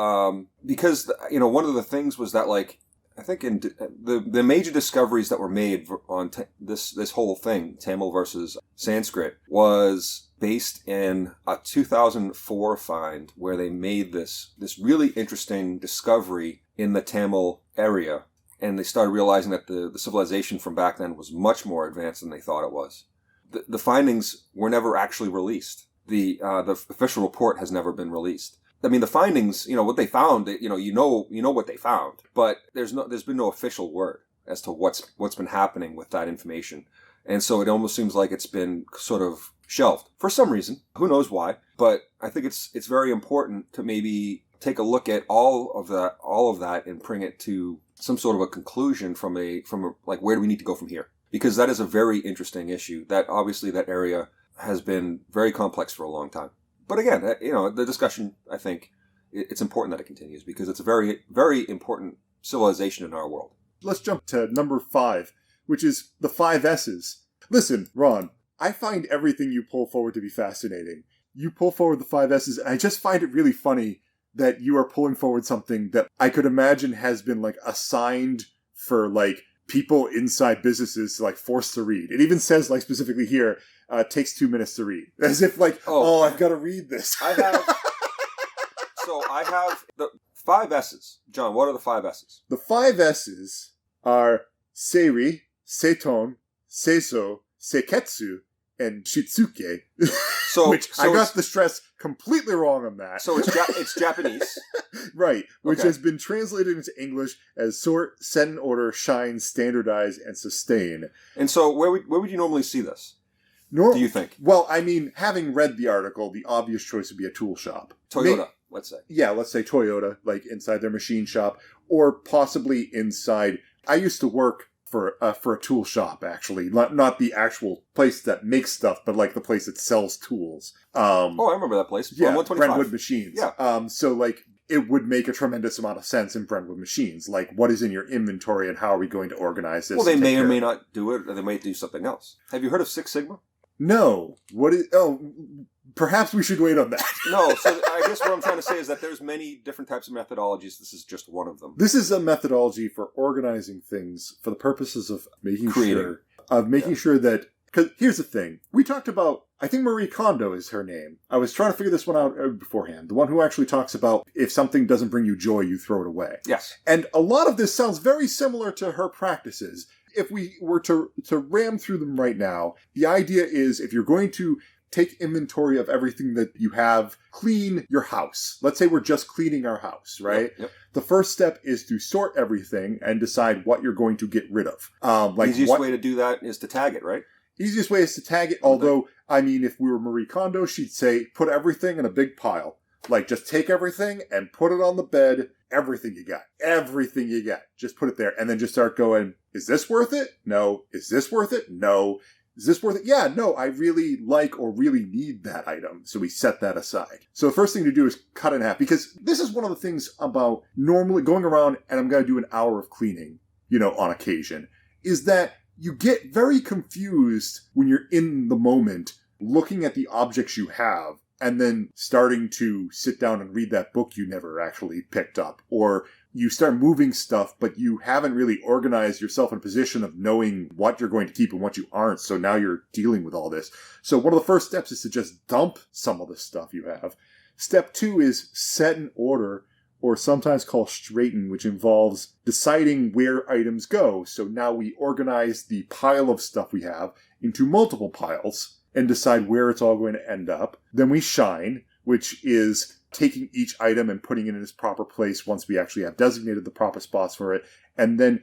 because, one of the things was that, like, I think in the major discoveries that were made on this whole thing, Tamil versus Sanskrit, was based in a 2004 find where they made this really interesting discovery in the Tamil area. And they started realizing that the civilization from back then was much more advanced than they thought it was. The findings were never actually released. The official report has never been released. I mean, the findings, what they found, you know what they found, but there's been no official word as to what's been happening with that information. And so it almost seems like it's been sort of shelved for some reason. Who knows why? But I think it's very important to maybe take a look at all of that and bring it to some sort of a conclusion from like, where do we need to go from here? Because that is a very interesting issue. That obviously that area has been very complex for a long time. But again, the discussion, I think it's important that it continues because it's a very, very important civilization in our world. Let's jump to number 5, which is the 5 S's. Listen, Ron, I find everything you pull forward to be fascinating. You pull forward the 5 S's, and I just find it really funny that you are pulling forward something that I could imagine has been, like, assigned for, like, people inside businesses, like, forced to read. It even says, like, specifically here, takes 2 minutes to read. As if, like, I've got to read this. I have the 5 S's. John, what are the 5 S's? The 5 S's are Seiri, Seiton, Seiso, Seiketsu, and Shitsuke. I got the stress completely wrong on that. So it's Japanese. Right, which has been translated into English as sort, set in order, shine, standardize, and sustain. And so where would you normally see this? Do you think? Well, I mean, having read the article, the obvious choice would be a tool shop. Toyota. let's say. Yeah, let's say Toyota, like inside their machine shop, or possibly inside. I used to work for a tool shop, actually, not the actual place that makes stuff, but like the place that sells tools. I remember that place. Yeah, 125. Brentwood Machines. Yeah. So like it would make a tremendous amount of sense in Brentwood Machines. Like, what is in your inventory and how are we going to organize this? Well, they may or may not do it, or they might do something else. Have you heard of Six Sigma? No. What is? Oh, perhaps we should wait on that. No. So I guess what I'm trying to say is that there's many different types of methodologies. This is just one of them. This is a methodology for organizing things for the purposes of making sure that. Because here's the thing. We talked about, I think Marie Kondo is her name. I was trying to figure this one out beforehand. The one who actually talks about if something doesn't bring you joy, you throw it away. Yes. And a lot of this sounds very similar to her practices. If we were to ram through them right now, the idea is if you're going to take inventory of everything that you have, clean your house. Let's say we're just cleaning our house, right? Yep. The first step is to sort everything and decide what you're going to get rid of. The easiest way to do that is to tag it, right? Easiest way is to tag it, although, I mean, if we were Marie Kondo, she'd say, put everything in a big pile. Like, just take everything and put it on the bed, everything you got. Everything you got. Just put it there, and then just start going, is this worth it? No. Is this worth it? No. Is this worth it? Yeah, no, I really like or really need that item. So we set that aside. So the first thing to do is cut it in half, because this is one of the things about normally going around, and I'm going to do an hour of cleaning, on occasion, is that you get very confused when you're in the moment looking at the objects you have and then starting to sit down and read that book you never actually picked up. Or you start moving stuff, but you haven't really organized yourself in a position of knowing what you're going to keep and what you aren't. So now you're dealing with all this. So one of the first steps is to just dump some of the stuff you have. Step 2 is set in order, or sometimes called straighten, which involves deciding where items go. So now we organize the pile of stuff we have into multiple piles and decide where it's all going to end up. Then we shine, which is taking each item and putting it in its proper place once we actually have designated the proper spots for it. And then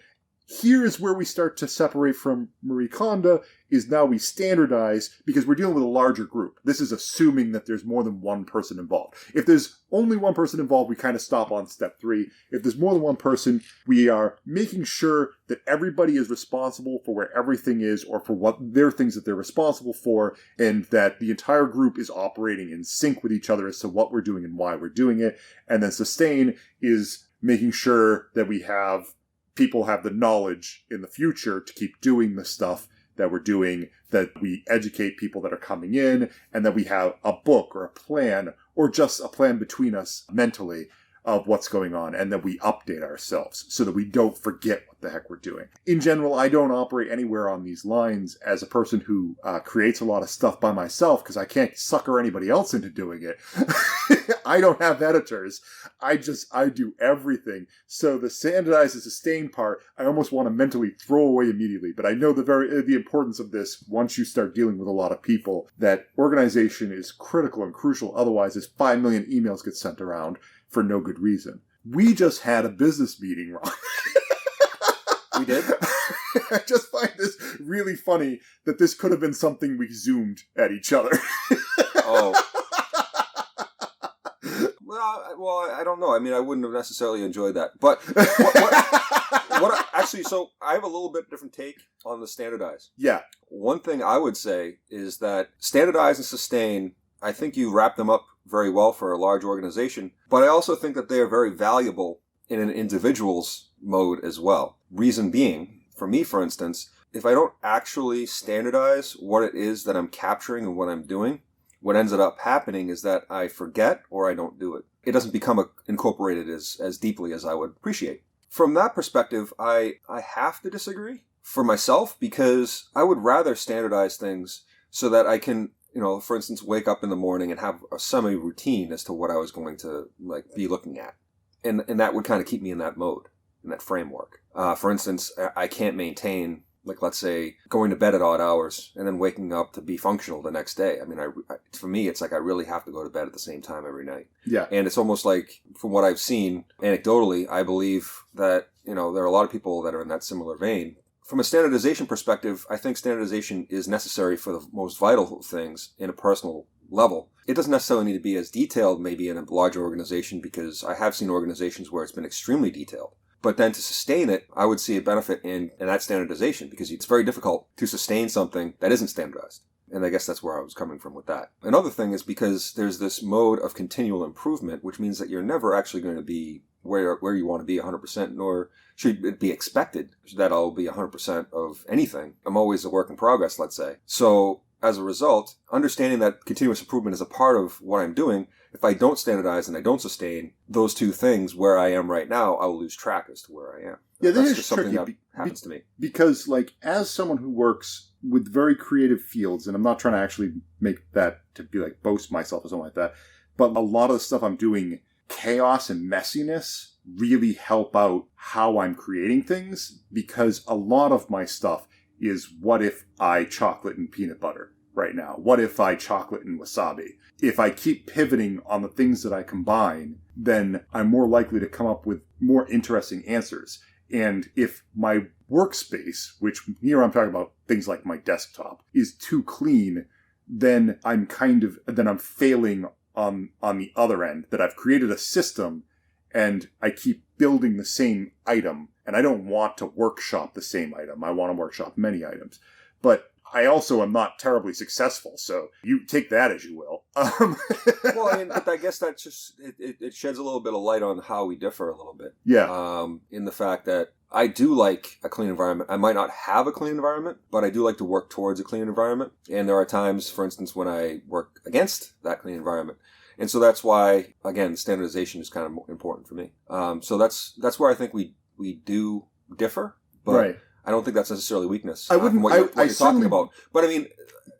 here is where we start to separate from Marie Kondo, is now we standardize because we're dealing with a larger group. This is assuming that there's more than one person involved. If there's only one person involved, we kind of stop on step 3. If there's more than one person, we are making sure that everybody is responsible for where everything is or for what their things that they're responsible for, and that the entire group is operating in sync with each other as to what we're doing and why we're doing it. And then sustain is making sure that people have the knowledge in the future to keep doing the stuff that we're doing, that we educate people that are coming in, and that we have a book or a plan, or just a plan between us mentally of what's going on, and that we update ourselves so that we don't forget what the heck we're doing. In general, I don't operate anywhere on these lines as a person who creates a lot of stuff by myself because I can't sucker anybody else into doing it. I don't have editors. I do everything. So the standardize and sustain part, I almost want to mentally throw away immediately. But I know the importance of this once you start dealing with a lot of people, that organization is critical and crucial. Otherwise, there's 5 million emails get sent around for no good reason. We just had a business meeting, Ron. We did? I just find this really funny that this could have been something we zoomed at each other. Oh. Well, I don't know. I mean, I wouldn't have necessarily enjoyed that. But actually, so I have a little bit different take on the standardize. Yeah. One thing I would say is that standardize and sustain, I think you wrap them up very well for a large organization, but I also think that they are very valuable in an individual's mode as well. Reason being, for me, for instance, if I don't actually standardize what it is that I'm capturing and what I'm doing, what ends up happening is that I forget or I don't do it. It doesn't become incorporated as deeply as I would appreciate. From that perspective, I have to disagree for myself, because I would rather standardize things so that I can, for instance, wake up in the morning and have a semi-routine as to what I was going to be looking at. And that would kind of keep me in that mode, in that framework. For instance, I can't maintain, let's say, going to bed at odd hours and then waking up to be functional the next day. I mean, for me, it's like I really have to go to bed at the same time every night. Yeah. And it's almost like, from what I've seen, anecdotally, I believe that, there are a lot of people that are in that similar vein. From a standardization perspective, I think standardization is necessary for the most vital things in a personal level. it doesn't necessarily need to be as detailed maybe in a larger organization, because I have seen organizations where it's been extremely detailed. But then to sustain it, I would see a benefit in that standardization, because it's very difficult to sustain something that isn't standardized. And I guess that's where I was coming from with that. Another thing is because there's this mode of continual improvement, which means that you're never actually going to be where you want to be 100%, nor should it be expected that I'll be 100% of anything. I'm always a work in progress, let's say. So as a result, understanding that continuous improvement is a part of what I'm doing, if I don't standardize and I don't sustain those two things where I am right now, I will lose track as to where I am. Yeah, that's just just something tricky that happens to me. Because, like, as someone who works with very creative fields, and I'm not trying to actually make that to be like boast myself or something like that, but a lot of the stuff I'm doing, chaos and messiness really help out how I'm creating things, because a lot of my stuff is what if I chocolate and peanut butter right now? What if I chocolate and wasabi? If I keep pivoting on the things that I combine, then I'm more likely to come up with more interesting answers. And if my workspace, which here I'm talking about things like my desktop, is too clean, then I'm failing on the other end, that I've created a system and I keep building the same item, and I don't want to workshop the same item. I want to workshop many items. But I also am not terribly successful, so you take that as you will. Well, I mean, but I guess that just, it sheds a little bit of light on how we differ a little bit. Yeah. In the fact that I do like a clean environment. I might not have a clean environment, but I do like to work towards a clean environment. And there are times, for instance, when I work against that clean environment. And so that's why, again, standardization is kind of important for me. So that's where I think we do differ, but right. I don't think that's necessarily weakness. I wouldn't. What you're talking about, but I mean,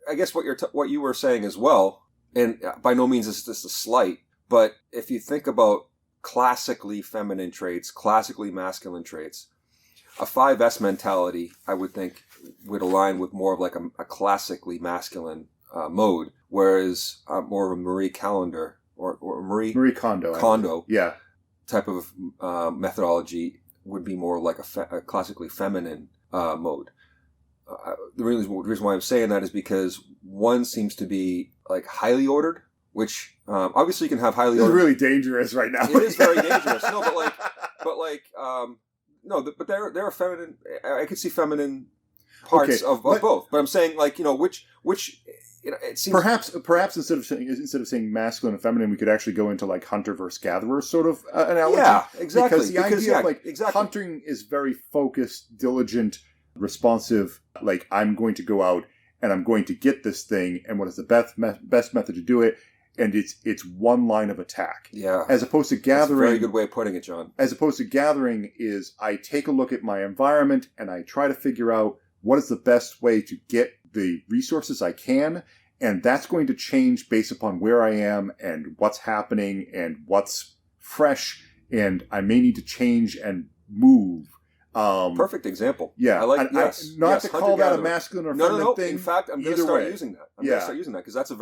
I guess what you were saying as well, and by no means is this a slight, but if you think about classically feminine traits, classically masculine traits, a 5S mentality, I would think, would align with more of like a classically masculine mode, whereas more of a Marie Callender or Marie Kondo yeah. type of methodology would be more like a classically feminine mode. The reason why I'm saying that is because one seems to be like highly ordered, which obviously you can have highly ordered. It's really dangerous right now. It is very dangerous. No, but there are feminine. I could see feminine parts of both. But I'm saying, like, which it seems perhaps instead of saying masculine and feminine, we could actually go into like hunter versus gatherer sort of analogy. Yeah, exactly. Because the idea of hunting is very focused, diligent, responsive. Like, I'm going to go out and I'm going to get this thing, and what is the best method to do it? And it's one line of attack. Yeah. As opposed to gathering. That's a very good way of putting it, John. As opposed to gathering is I take a look at my environment and I try to figure out what is the best way to get the resources I can. And that's going to change based upon where I am and what's happening and what's fresh. And I may need to change and move. Perfect example. Yeah. I like, not to call that a masculine or feminine thing. In fact, I'm going to start using that. I'm going to start using that because that's a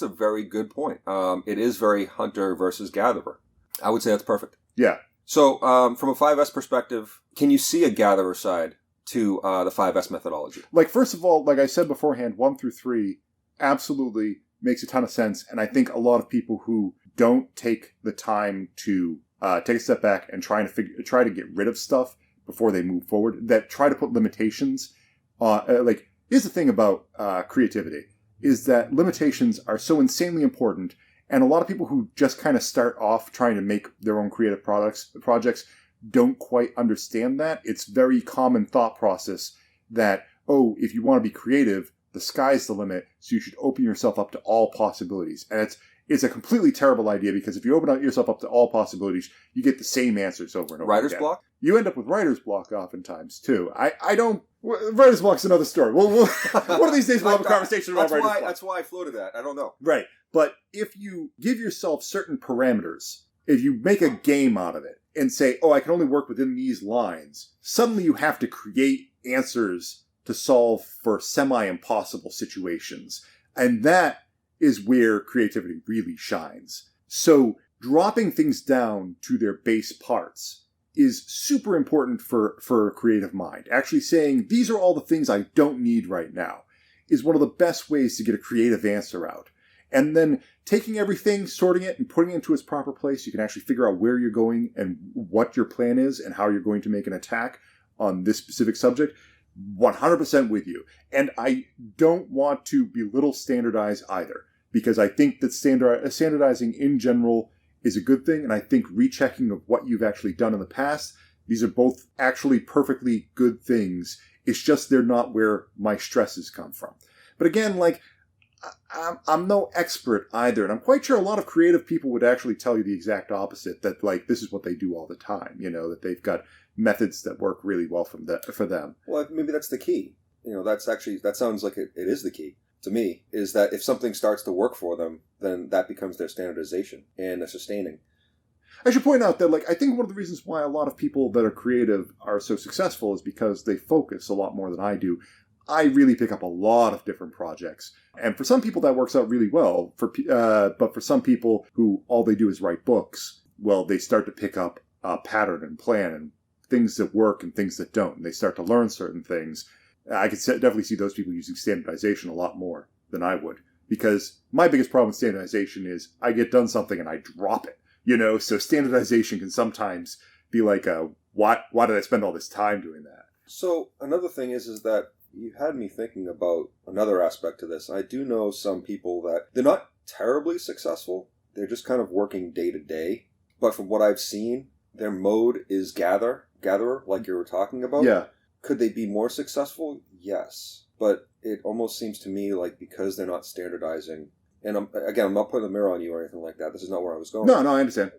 very good point. It is very hunter versus gatherer. I would say that's perfect. Yeah. So, from a 5S perspective, can you see a gatherer side to the 5S methodology? Like, first of all, like I said beforehand, 1 through 3 absolutely makes a ton of sense. And I think a lot of people who don't take the time to take a step back and try to get rid of stuff before they move forward, that try to put limitations here's the thing about creativity, is that limitations are so insanely important. And a lot of people who just kind of start off trying to make their own creative projects don't quite understand that. It's very common thought process that, if you want to be creative, the sky's the limit, so you should open yourself up to all possibilities. And it's a completely terrible idea, because if you open yourself up to all possibilities, you get the same answers over and over Writer's again. block? You end up with writer's block oftentimes, too. I don't... Writer's block's another story. One of these days we'll have a conversation about writer's block. That's why I floated that. I don't know. Right. But if you give yourself certain parameters, if you make a game out of it and say, I can only work within these lines, suddenly you have to create answers to solve for semi-impossible situations. And that is where creativity really shines. So dropping things down to their base parts is super important for a creative mind. Actually saying, these are all the things I don't need right now, is one of the best ways to get a creative answer out. And then taking everything, sorting it, and putting it into its proper place, you can actually figure out where you're going and what your plan is and how you're going to make an attack on this specific subject. 100% with you. And I don't want to belittle standardize either, because I think that standardizing in general is a good thing, and I think rechecking of what you've actually done in the past, these are both actually perfectly good things. It's just they're not where my stresses come from. But again, like, I'm no expert either, and I'm quite sure a lot of creative people would actually tell you the exact opposite, that, like, this is what they do all the time, you know, that they've got methods that work really well for them. Well, maybe that's the key. You know, that sounds like it is the key to me, is that if something starts to work for them, then that becomes their standardization and their sustaining. I should point out that, like, I think one of the reasons why a lot of people that are creative are so successful is because they focus a lot more than I do. I really pick up a lot of different projects. And for some people that works out really well. But for some people who all they do is write books, well, they start to pick up a pattern and plan and things that work and things that don't. And they start to learn certain things. I could definitely see those people using standardization a lot more than I would. Because my biggest problem with standardization is I get done something and I drop it. You know, so standardization can sometimes be like, why did I spend all this time doing that? So another thing is that you had me thinking about another aspect to this. I do know some people that they're not terribly successful. They're just kind of working day to day. But from what I've seen, their mode is gatherer, like you were talking about. Yeah. Could they be more successful? Yes. But it almost seems to me like because they're not standardizing, and I'm not putting a mirror on you or anything like that. This is not where I was going. No, I understand.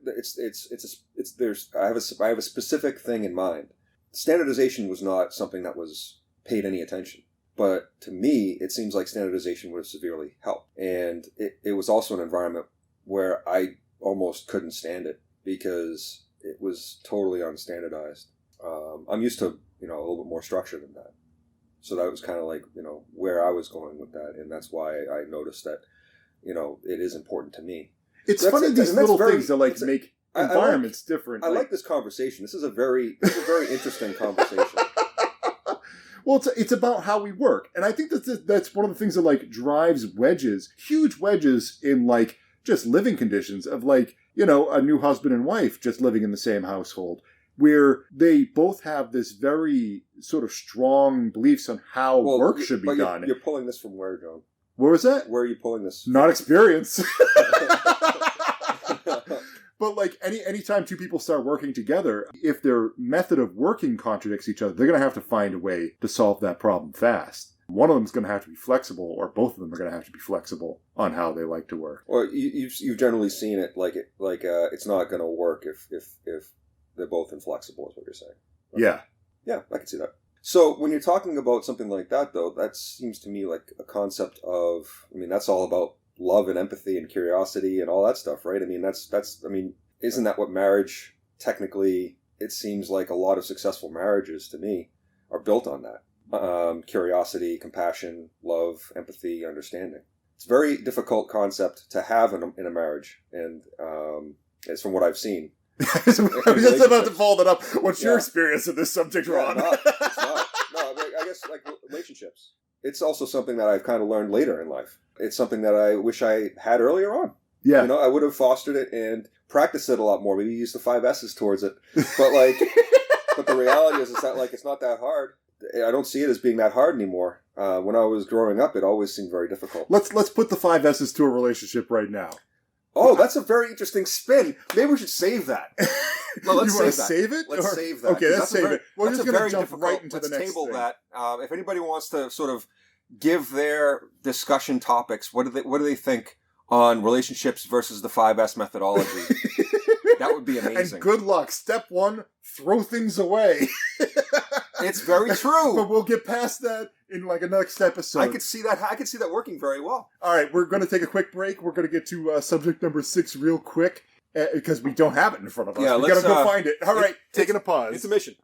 I have a specific thing in mind. Standardization was not something that was paid any attention. But to me, it seems like standardization would have severely helped. And it was also an environment where I almost couldn't stand it because it was totally unstandardized. I'm used to, a little bit more structure than that. So that was kind of like, where I was going with that. And that's why I noticed that, it is important to me. It's funny, these little things that make environments different. I like this conversation. This is a very interesting conversation. Well, it's about how we work. And I think that's one of the things that, drives huge wedges in, just living conditions of, a new husband and wife just living in the same household, where they both have this very sort of strong beliefs on how work should be done. You're pulling this from where, John? Where was that? Where are you pulling this from? Not experience. But anytime two people start working together, if their method of working contradicts each other, they're going to have to find a way to solve that problem fast. One of them is going to have to be flexible, or both of them are going to have to be flexible on how they like to work. Or you've generally seen it it's not going to work if they're both inflexible, is what you're saying. Right? Yeah, I can see that. So when you're talking about something like that, though, that seems to me like a concept of, that's all about love and empathy and curiosity and all that stuff, right? Isn't that what marriage, technically, it seems like a lot of successful marriages to me are built on that. Curiosity, compassion, love, empathy, understanding. It's a very difficult concept to have in a marriage, and it's from what I've seen. I was just about to follow that up. What's your experience of this subject, Ron? It's not. No, I guess relationships. It's also something that I've kind of learned later in life. It's something that I wish I had earlier on. Yeah. I would have fostered it and practiced it a lot more. Maybe use the 5 S's towards it. But but the reality is that it's not that hard. I don't see it as being that hard anymore. When I was growing up, it always seemed very difficult. Let's put the 5 S's to a relationship right now. Oh, that's a very interesting spin. Maybe we should save that. No, let's save it. Let's save that. Okay, let's save it. We're just going to jump right into the next table thing. That. If anybody wants to sort of give their discussion topics, what do they think on relationships versus the 5S methodology? That would be amazing. And good luck. Step 1, throw things away. It's very true. But we'll get past that in a next episode. I could see that working very well. All right, we're going to take a quick break. We're going to get to subject number 6 real quick because we don't have it in front of us. Yeah, we got to go find it. All right, taking a pause. Intermission.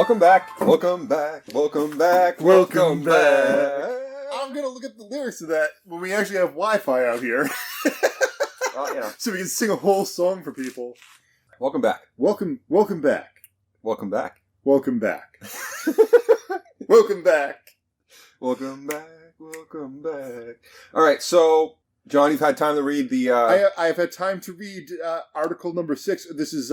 Welcome back. Welcome back. Welcome back. Welcome back. I'm going to look at the lyrics of that when we actually have Wi-Fi out here. So we can sing a whole song for people. Welcome back. Welcome back. Welcome back. Welcome back. Welcome back. Welcome back. Welcome back. Welcome back. All right, so John, you've had time to read the. I've had time to read article number 6. This is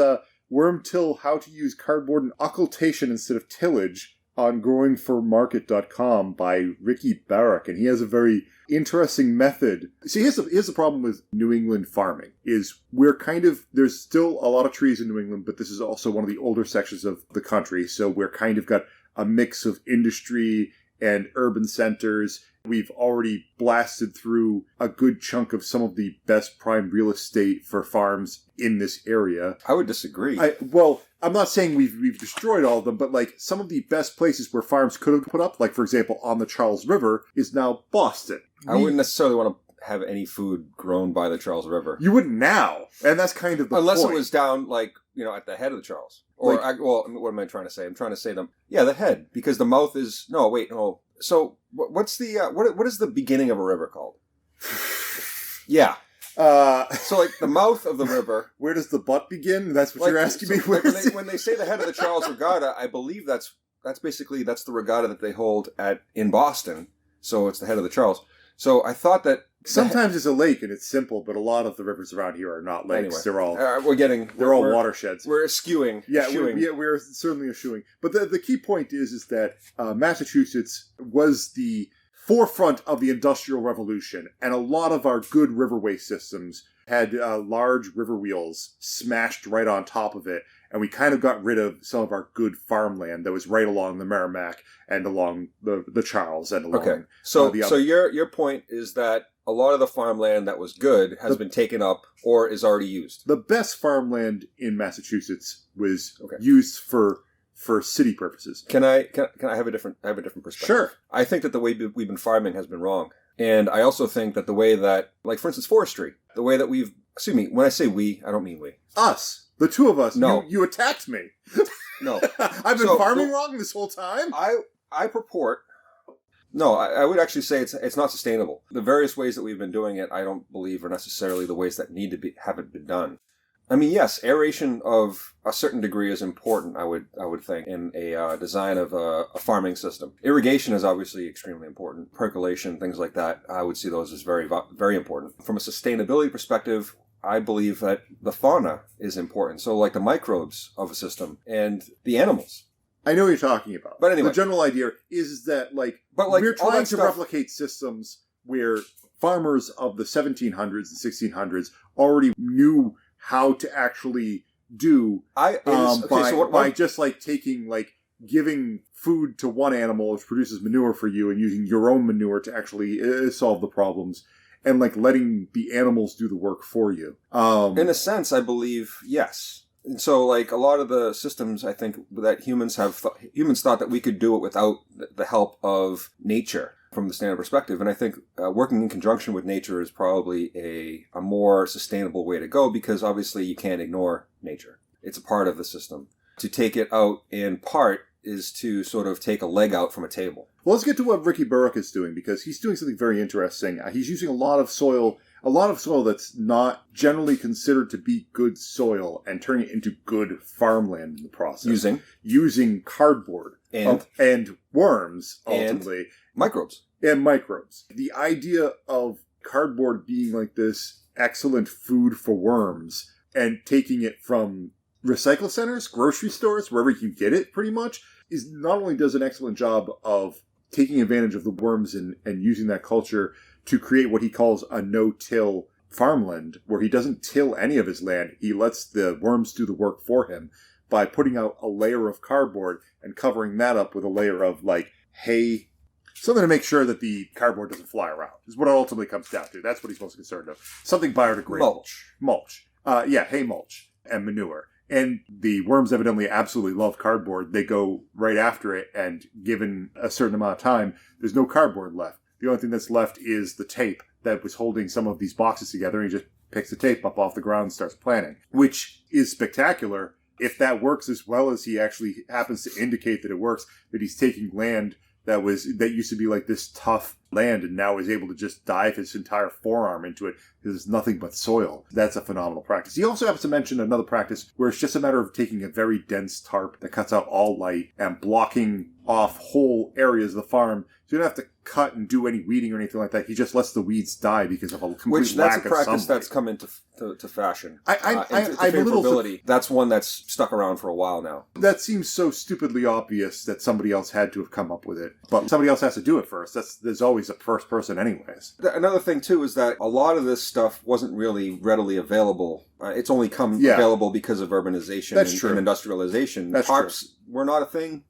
Worm Till: How to Use Cardboard and Occultation Instead of Tillage on growingformarket.com by Ricky Barrack, and he has a very interesting method. See, here's the problem with New England farming, is there's still a lot of trees in New England, but this is also one of the older sections of the country, so we're kind of got a mix of industry and urban centers. We've already blasted through a good chunk of some of the best prime real estate for farms in this area. I would disagree. I'm not saying we've destroyed all of them, but like some of the best places where farms could have put up, like for example on the Charles River, is now Boston. I wouldn't necessarily want to have any food grown by the Charles River. You wouldn't now, and that's kind of the unless point. It was down at the head of the Charles. Or what am I trying to say? I'm trying to say the head, because the mouth is no. So what's the what is the beginning of a river called? Yeah. So like the mouth of the river. Where does the butt begin? That's what you're asking me. When they say the head of the Charles Regatta, I believe that's the regatta that they hold in Boston. So it's the head of the Charles. So I thought that sometimes it's a lake and it's simple, but a lot of the rivers around here are not lakes. Anyway, they're all they're all watersheds. We're eschewing. Yeah, we're certainly eschewing. But the key point is that Massachusetts was the forefront of the Industrial Revolution, and a lot of our good riverway systems had large river wheels smashed right on top of it, and we kind of got rid of some of our good farmland that was right along the Merrimack and along the Charles and along. Okay, so your point is that a lot of the farmland that was good has been taken up or is already used. The best farmland in Massachusetts was used for city purposes. Can I have a different perspective? Sure. I think that the way we've been farming has been wrong. And I also think that the way that, like, for instance, forestry, the way that when I say we, I don't mean we. Us. The two of us. No. You attacked me. No. I've been farming wrong this whole time? I purport... No, I would actually say it's not sustainable. The various ways that we've been doing it, I don't believe are necessarily the ways that haven't been done. I mean, yes, aeration of a certain degree is important, I would think, in a design of a farming system. Irrigation is obviously extremely important. Percolation, things like that, I would see those as very, very important. From a sustainability perspective, I believe that the fauna is important. So like the microbes of a system and the animals. I know what you're talking about. But anyway. The general idea is that, we're trying to replicate systems where farmers of the 1700s and 1600s already knew how to actually do by just giving food to one animal which produces manure for you and using your own manure to actually solve the problems and letting the animals do the work for you. In a sense, I believe yes. And so, a lot of the systems, I think, that humans thought that we could do it without the help of nature from the standard perspective. And I think working in conjunction with nature is probably a more sustainable way to go, because obviously you can't ignore nature. It's a part of the system. To take it out in part is to sort of take a leg out from a table. Well, let's get to what Ricky Barrack is doing, because he's doing something very interesting. He's using a lot of soil that's not generally considered to be good soil, and turning it into good farmland in the process. Using cardboard and worms, ultimately. And microbes. And microbes. The idea of cardboard being like this excellent food for worms, and taking it from recycle centers, grocery stores, wherever you can get it, pretty much, is not only does an excellent job of taking advantage of the worms and using that culture to create what he calls a no-till farmland, where he doesn't till any of his land. He lets the worms do the work for him by putting out a layer of cardboard and covering that up with a layer of, hay, something to make sure that the cardboard doesn't fly around, is what it ultimately comes down to. That's what he's most concerned of. Something biodegradable. Mulch. Hay mulch and manure. And the worms evidently absolutely love cardboard. They go right after it, and given a certain amount of time, there's no cardboard left. The only thing that's left is the tape that was holding some of these boxes together, and he just picks the tape up off the ground and starts planting, which is spectacular. if that works as well as he actually happens to indicate that it works, that he's taking land that used to be like this tough land and now is able to just dive his entire forearm into it because it's nothing but soil. That's a phenomenal practice. He also happens to mention another practice where it's just a matter of taking a very dense tarp that cuts out all light and blocking off whole areas of the farm. So you don't have to cut and do any weeding or anything like that. He just lets the weeds die because of a complete lack of sunlight. Which that's a practice that's come into fashion. I'm a little... That's one that's stuck around for a while now. That seems so stupidly obvious that somebody else had to have come up with it. But somebody else has to do it first. There's always a first person anyways. Another thing, too, is that a lot of this stuff wasn't really readily available. It's only come available because of urbanization and industrialization. That's Tarps were not a thing,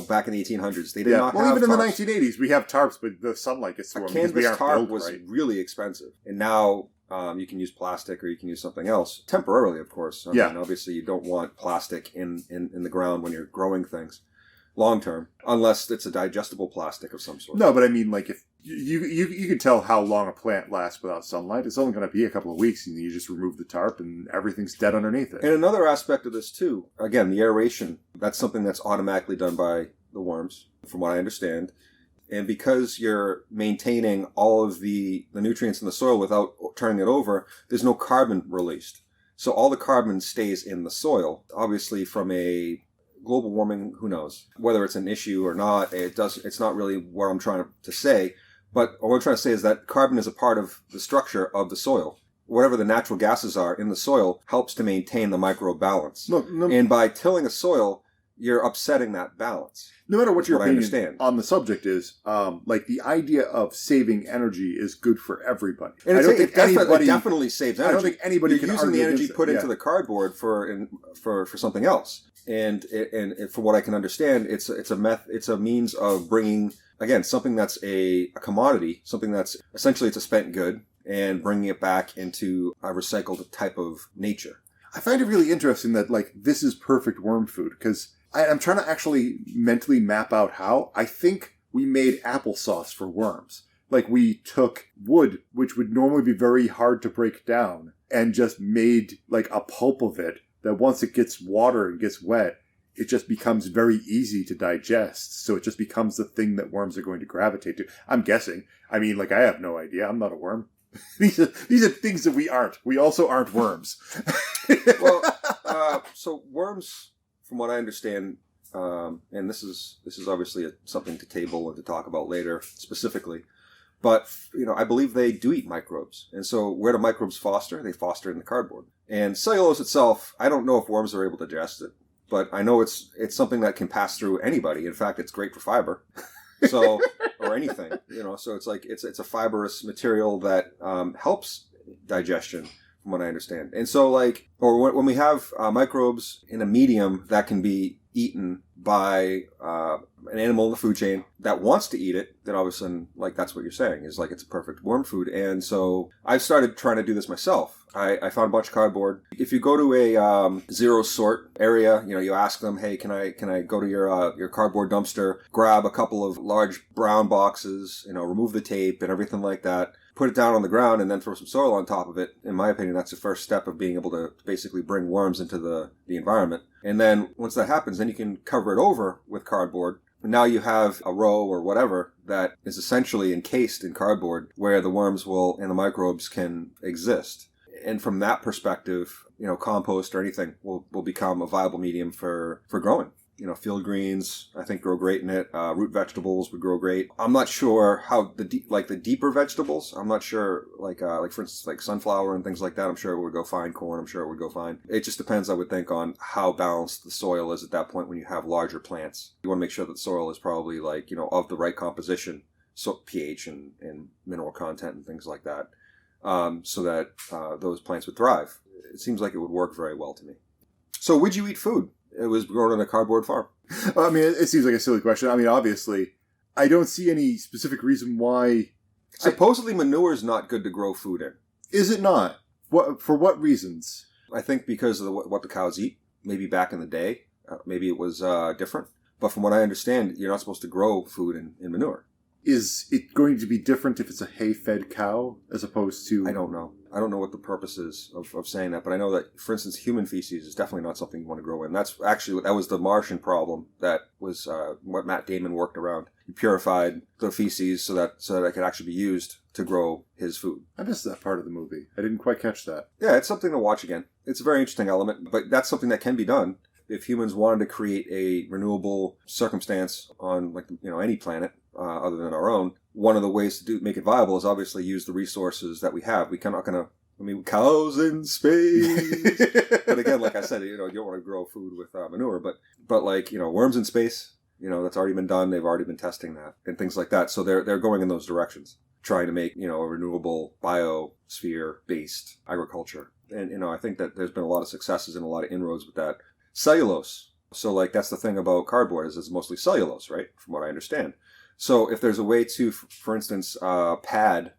back in the 1800s. They did not have tarps. Even in the 1980s, we have tarps, but the sunlight gets through them because we aren't built right. A canvas tarp was really expensive. And now you can use plastic or you can use something else. Temporarily, of course. I mean, obviously, you don't want plastic in the ground when you're growing things. Long term, unless it's a digestible plastic of some sort. No, but I mean, like, if you can tell how long a plant lasts without sunlight. It's only going to be a couple of weeks, and you just remove the tarp, and everything's dead underneath it. And another aspect of this too, again, the aeration. That's something that's automatically done by the worms, from what I understand. And because you're maintaining all of the nutrients in the soil without turning it over, there's no carbon released. So all the carbon stays in the soil. Obviously, from a global warming, who knows whether it's an issue or not. It's not really what I'm trying to say, but what I'm trying to say is that carbon is a part of the structure of the soil. Whatever the natural gases are in the soil helps to maintain the microbe balance. And by tilling a soil, you're upsetting that balance. No matter what your opinion on the subject is, like the idea of saving energy is good for everybody. And it definitely saves energy. I don't think anybody can using the energy put into the cardboard for something else. And from what I can understand, it's a means of bringing, again, something that's a commodity, something that's essentially it's a spent good, and bringing it back into a recycled type of nature. I find it really interesting that this is perfect worm food because I'm trying to actually mentally map out how. I think we made applesauce for worms. Like we took wood, which would normally be very hard to break down, and just made like a pulp of it. That once it gets water and gets wet, it just becomes very easy to digest. So it just becomes the thing that worms are going to gravitate to. I'm guessing. I mean, I have no idea. I'm not a worm. These are things that we aren't. We also aren't worms. So worms, from what I understand, and this is obviously something to table and to talk about later specifically, but I believe they do eat microbes. And so where do microbes foster? They foster in the cardboard. And cellulose itself, I don't know if worms are able to digest it, but I know it's something that can pass through anybody. In fact, it's great for fiber. So, or anything, so it's a fibrous material that helps digestion, from what I understand. And so when we have microbes in a medium that can be eaten by an animal in the food chain that wants to eat it, then all of a sudden, that's what you're saying, is it's a perfect worm food. And so I've started trying to do this myself. I found a bunch of cardboard. If you go to a zero sort area, you ask them, hey, can I go to your cardboard dumpster, grab a couple of large brown boxes, remove the tape and everything like that, put it down on the ground, and then throw some soil on top of it. In my opinion, that's the first step of being able to basically bring worms into the environment. And then once that happens, then you can cover it over with cardboard. And now you have a row or whatever that is essentially encased in cardboard where the worms and the microbes can exist. And from that perspective, compost or anything will become a viable medium for growing. Field greens, I think, grow great in it. Root vegetables would grow great. I'm not sure how the deeper vegetables. I'm not sure, for instance, sunflower and things like that. I'm sure it would go fine. Corn, I'm sure it would go fine. It just depends, I would think, on how balanced the soil is at that point when you have larger plants. You want to make sure that the soil is probably of the right composition, so pH and mineral content and things like that, so that those plants would thrive. It seems like it would work very well to me. So would you eat food? It was grown on a cardboard farm. I mean, it seems like a silly question. I mean, obviously, I don't see any specific reason why. Supposedly, manure is not good to grow food in. Is it not? For what reasons? I think because of what the cows eat. Maybe back in the day, maybe it was different. But from what I understand, you're not supposed to grow food in manure. is it going to be different if it's a hay-fed cow as opposed to... I don't know. I don't know what the purpose is of saying that, but I know that, for instance, human feces is definitely not something you want to grow in. That was the Martian problem. That was what Matt Damon worked around. He purified the feces so that it could actually be used to grow his food. I missed that part of the movie. I didn't quite catch that. Yeah, it's something to watch again. It's a very interesting element, but that's something that can be done. If humans wanted to create a renewable circumstance on any planet other than our own, one of the ways to make it viable is obviously use the resources that we have. We're not going to, cows in space. But again, like I said, you don't want to grow food with manure, but worms in space, that's already been done. They've already been testing that and things like that. So they're going in those directions, trying to make, a renewable biosphere based agriculture. And, I think that there's been a lot of successes and a lot of inroads with that. Cellulose. So that's the thing about cardboard is it's mostly cellulose, right? From what I understand. So if there's a way to, for instance, pad,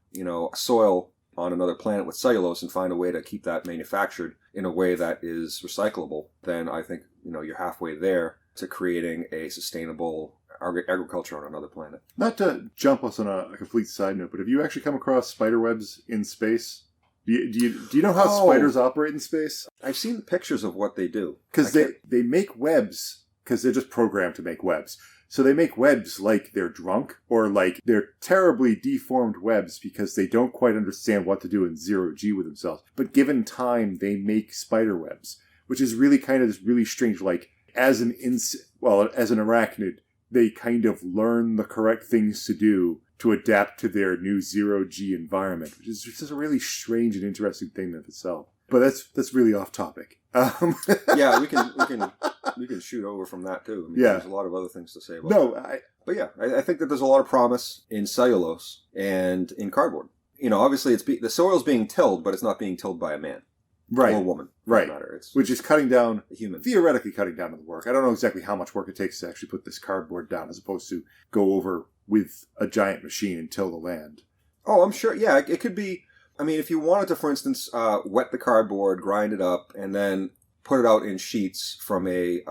soil on another planet with cellulose and find a way to keep that manufactured in a way that is recyclable, then I think, you're halfway there to creating a sustainable agriculture on another planet. Not to jump us on a complete side note, but have you actually come across spider webs in space? Do you know how spiders operate in space? I've seen pictures of what they do. Because they make webs because they're just programmed to make webs. So they make webs like they're drunk or like they're terribly deformed webs because they don't quite understand what to do in zero-G with themselves. But given time, they make spider webs, which is really kind of this really strange, as an arachnid, they kind of learn the correct things to do to adapt to their new zero-G environment, which is just a really strange and interesting thing in itself. But that's really off topic. Yeah, we can shoot over from that too. There's a lot of other things to say about that. But yeah, I think that there's a lot of promise in cellulose and in cardboard. Obviously the soil's being tilled, but it's not being tilled by a man. Right. Or a woman. Right. Which is cutting down, theoretically cutting down on the work. I don't know exactly how much work it takes to actually put this cardboard down as opposed to go over with a giant machine and till the land. Oh, I'm sure. Yeah, it could be. If you wanted to, for instance, wet the cardboard, grind it up, and then put it out in sheets from a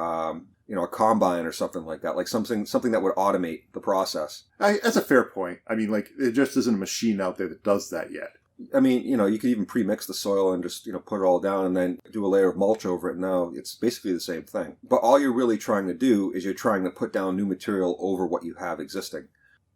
combine or something like that, like something that would automate the process. That's a fair point. There just isn't a machine out there that does that yet. You could even pre-mix the soil and just, put it all down and then do a layer of mulch over it. Now it's basically the same thing. But all you're really trying to do is you're trying to put down new material over what you have existing.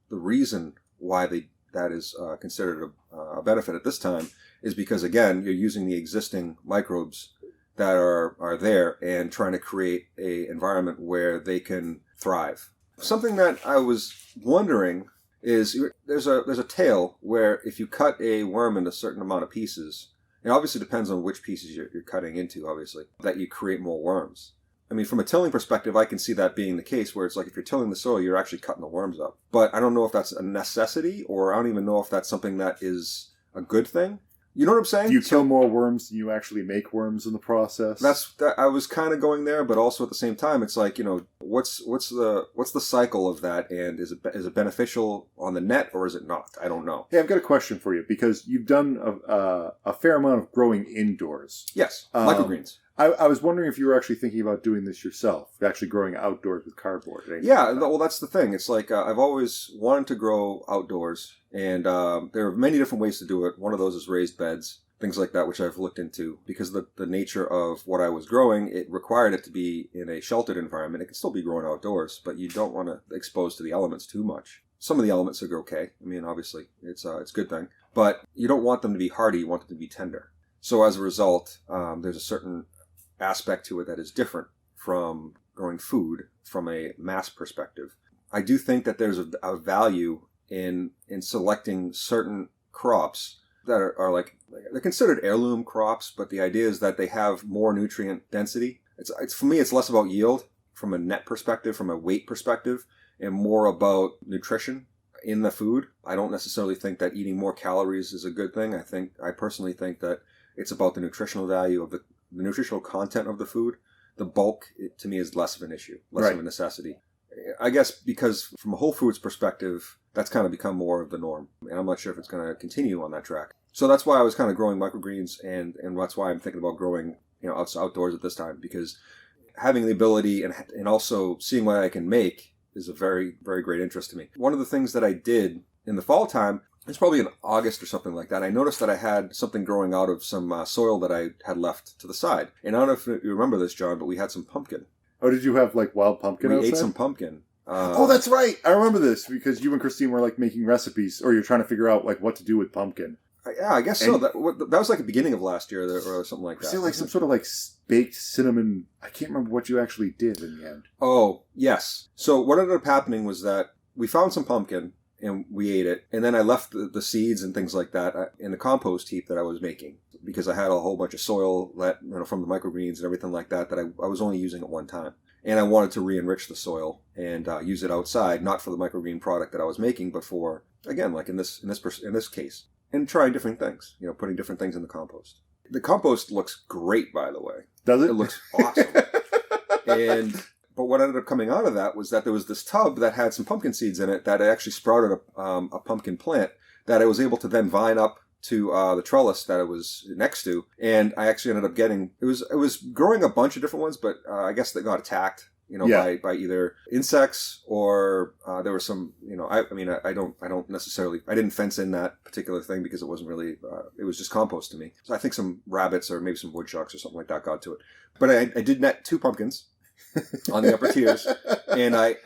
The reason why that is considered a benefit at this time is because, again, you're using the existing microbes that are there and trying to create an environment where they can thrive. Something that I was wondering is there's a tale where if you cut a worm into a certain amount of pieces, it obviously depends on which pieces you're cutting into, obviously, that you create more worms. From a tilling perspective, I can see that being the case where it's like if you're tilling the soil, you're actually cutting the worms up. But I don't know if that's a necessity or I don't even know if that's something that is a good thing. You know what I'm saying? Do you kill more worms than you actually make worms in the process? I was kind of going there, but also at the same time, it's like, what's the cycle of that, and is it beneficial on the net or is it not? I don't know. Hey, I've got a question for you because you've done a fair amount of growing indoors. Yes, microgreens. I was wondering if you were actually thinking about doing this yourself, actually growing outdoors with cardboard. Yeah, well, that's the thing. It's like I've always wanted to grow outdoors, and there are many different ways to do it. One of those is raised beds, things like that, which I've looked into. Because the nature of what I was growing, it required it to be in a sheltered environment. It can still be grown outdoors, but you don't want to expose to the elements too much. Some of the elements are okay. Obviously, it's a good thing. But you don't want them to be hardy. You want them to be tender. So as a result, there's a certain aspect to it that is different from growing food from a mass perspective. I do think that there's a value in selecting certain crops that are like, they're considered heirloom crops, but the idea is that they have more nutrient density. It's for me, it's less about yield from a net perspective, from a weight perspective, and more about nutrition in the food. I don't necessarily think that eating more calories is a good thing. I personally think that it's about the nutritional value of the nutritional content of the food. The bulk, to me, is less of an issue, less of a necessity. I guess because from a whole foods perspective, that's kind of become more of the norm. And I'm not sure if it's going to continue on that track. So that's why I was kind of growing microgreens, and that's why I'm thinking about growing outdoors at this time, because having the ability and also seeing what I can make is a very, very great interest to me. One of the things that I did in the fall time, it's probably in August or something like that, I noticed that I had something growing out of some soil that I had left to the side. And I don't know if you remember this, John, but we had some pumpkin. Oh, did you have like wild pumpkin outside? We ate some pumpkin. Oh, that's right. I remember this because you and Christine were like making recipes, or you're trying to figure out like what to do with pumpkin. Yeah, I guess so. That was like the beginning of last year or something like that. Was it like some sort of like baked cinnamon? I can't remember what you actually did in the end. Oh, yes. So what ended up happening was that we found some pumpkin and we ate it. And then I left the seeds and things like that in the compost heap that I was making because I had a whole bunch of soil from the microgreens and everything like that I was only using at one time. And I wanted to re-enrich the soil and use it outside, not for the microgreen product that I was making, but for, again, like in this case. And trying different things, putting different things in the compost. The compost looks great, by the way. Does it? It looks awesome. But what ended up coming out of that was that there was this tub that had some pumpkin seeds in it that actually sprouted a pumpkin plant that I was able to then vine up to the trellis that it was next to. And I actually ended up getting, it was growing a bunch of different ones, but I guess they got attacked. By either insects or there were some, I don't necessarily, I didn't fence in that particular thing because it wasn't really, it was just compost to me. So I think some rabbits or maybe some woodchucks or something like that got to it. But I did net 2 pumpkins on the upper tiers. And I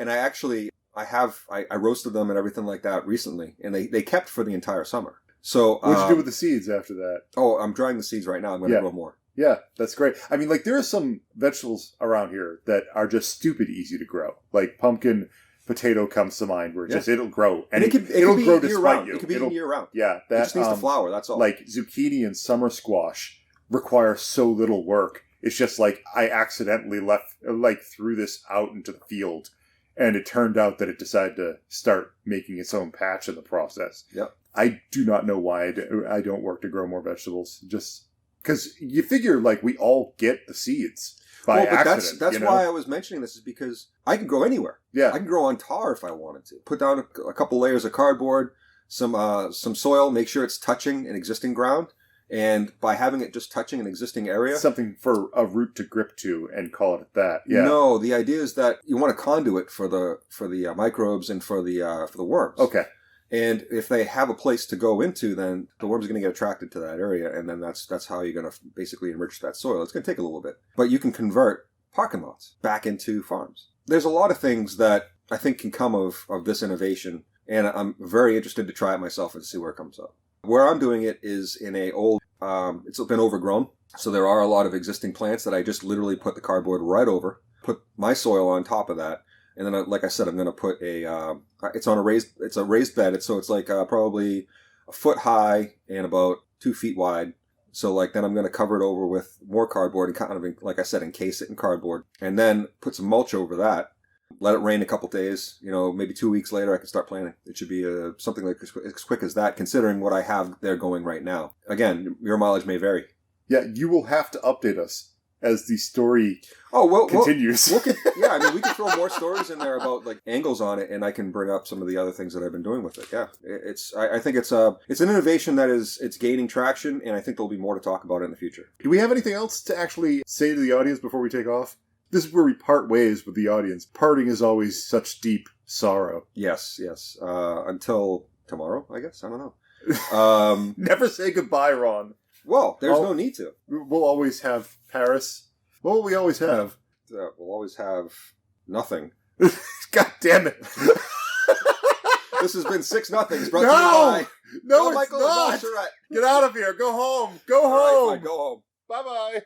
roasted them and everything like that recently. And they kept for the entire summer. So what'd you do with the seeds after that? Oh, I'm drying the seeds right now. I'm going to grow more. Yeah, that's great. I mean, like, there are some vegetables around here that are just stupid easy to grow. Like pumpkin, potato comes to mind, where it'll grow. And it'll grow despite you. It can be year round. Yeah. It just needs to flower, that's all. Like zucchini and summer squash require so little work. It's just like I accidentally threw this out into the field, and it turned out that it decided to start making its own patch in the process. Yep. I do not know why I don't work to grow more vegetables. Just... because you figure, like, we all get the seeds by accident. That's why I was mentioning this, is because I can grow anywhere. Yeah. I can grow on tar if I wanted to. Put down a couple layers of cardboard, some soil, make sure it's touching an existing ground. And by having it just touching an existing area... something for a root to grip to and call it that. Yeah. No, the idea is that you want a conduit for the microbes and for the worms. Okay. And if they have a place to go into, then the worms are going to get attracted to that area, and then that's how you're going to basically enrich that soil. It's going to take a little bit. But you can convert parking lots back into farms. There's a lot of things that I think can come of this innovation, and I'm very interested to try it myself and see where it comes up. Where I'm doing it is in a old, it's been overgrown, so there are a lot of existing plants that I just literally put the cardboard right over, put my soil on top of that. And then, like I said, I'm going to put it's a raised bed. So it's like probably a foot high and about 2 feet wide. So like then I'm going to cover it over with more cardboard and kind of, like I said, encase it in cardboard. And then put some mulch over that. Let it rain a couple days. Maybe 2 weeks later I can start planting. It should be something like as quick as that, considering what I have there going right now. Again, your mileage may vary. Yeah, you will have to update us as the story continues. We can throw more stories in there about like angles on it, and I can bring up some of the other things that I've been doing with it. Yeah, I think it's an innovation that it's gaining traction, and I think there'll be more to talk about in the future. Do we have anything else to actually say to the audience before we take off? This is where we part ways with the audience. Parting is always such deep sorrow. Yes. Until tomorrow, I guess. I don't know. Never say goodbye, Ron. Well, there's no need to. We'll always have Paris. What will we always have? We'll always have nothing. God damn it. This has been 6Nothings. Brought to you by... No, it's not. Get out of here. Go home. Go home. All right, fine, go home. Bye-bye.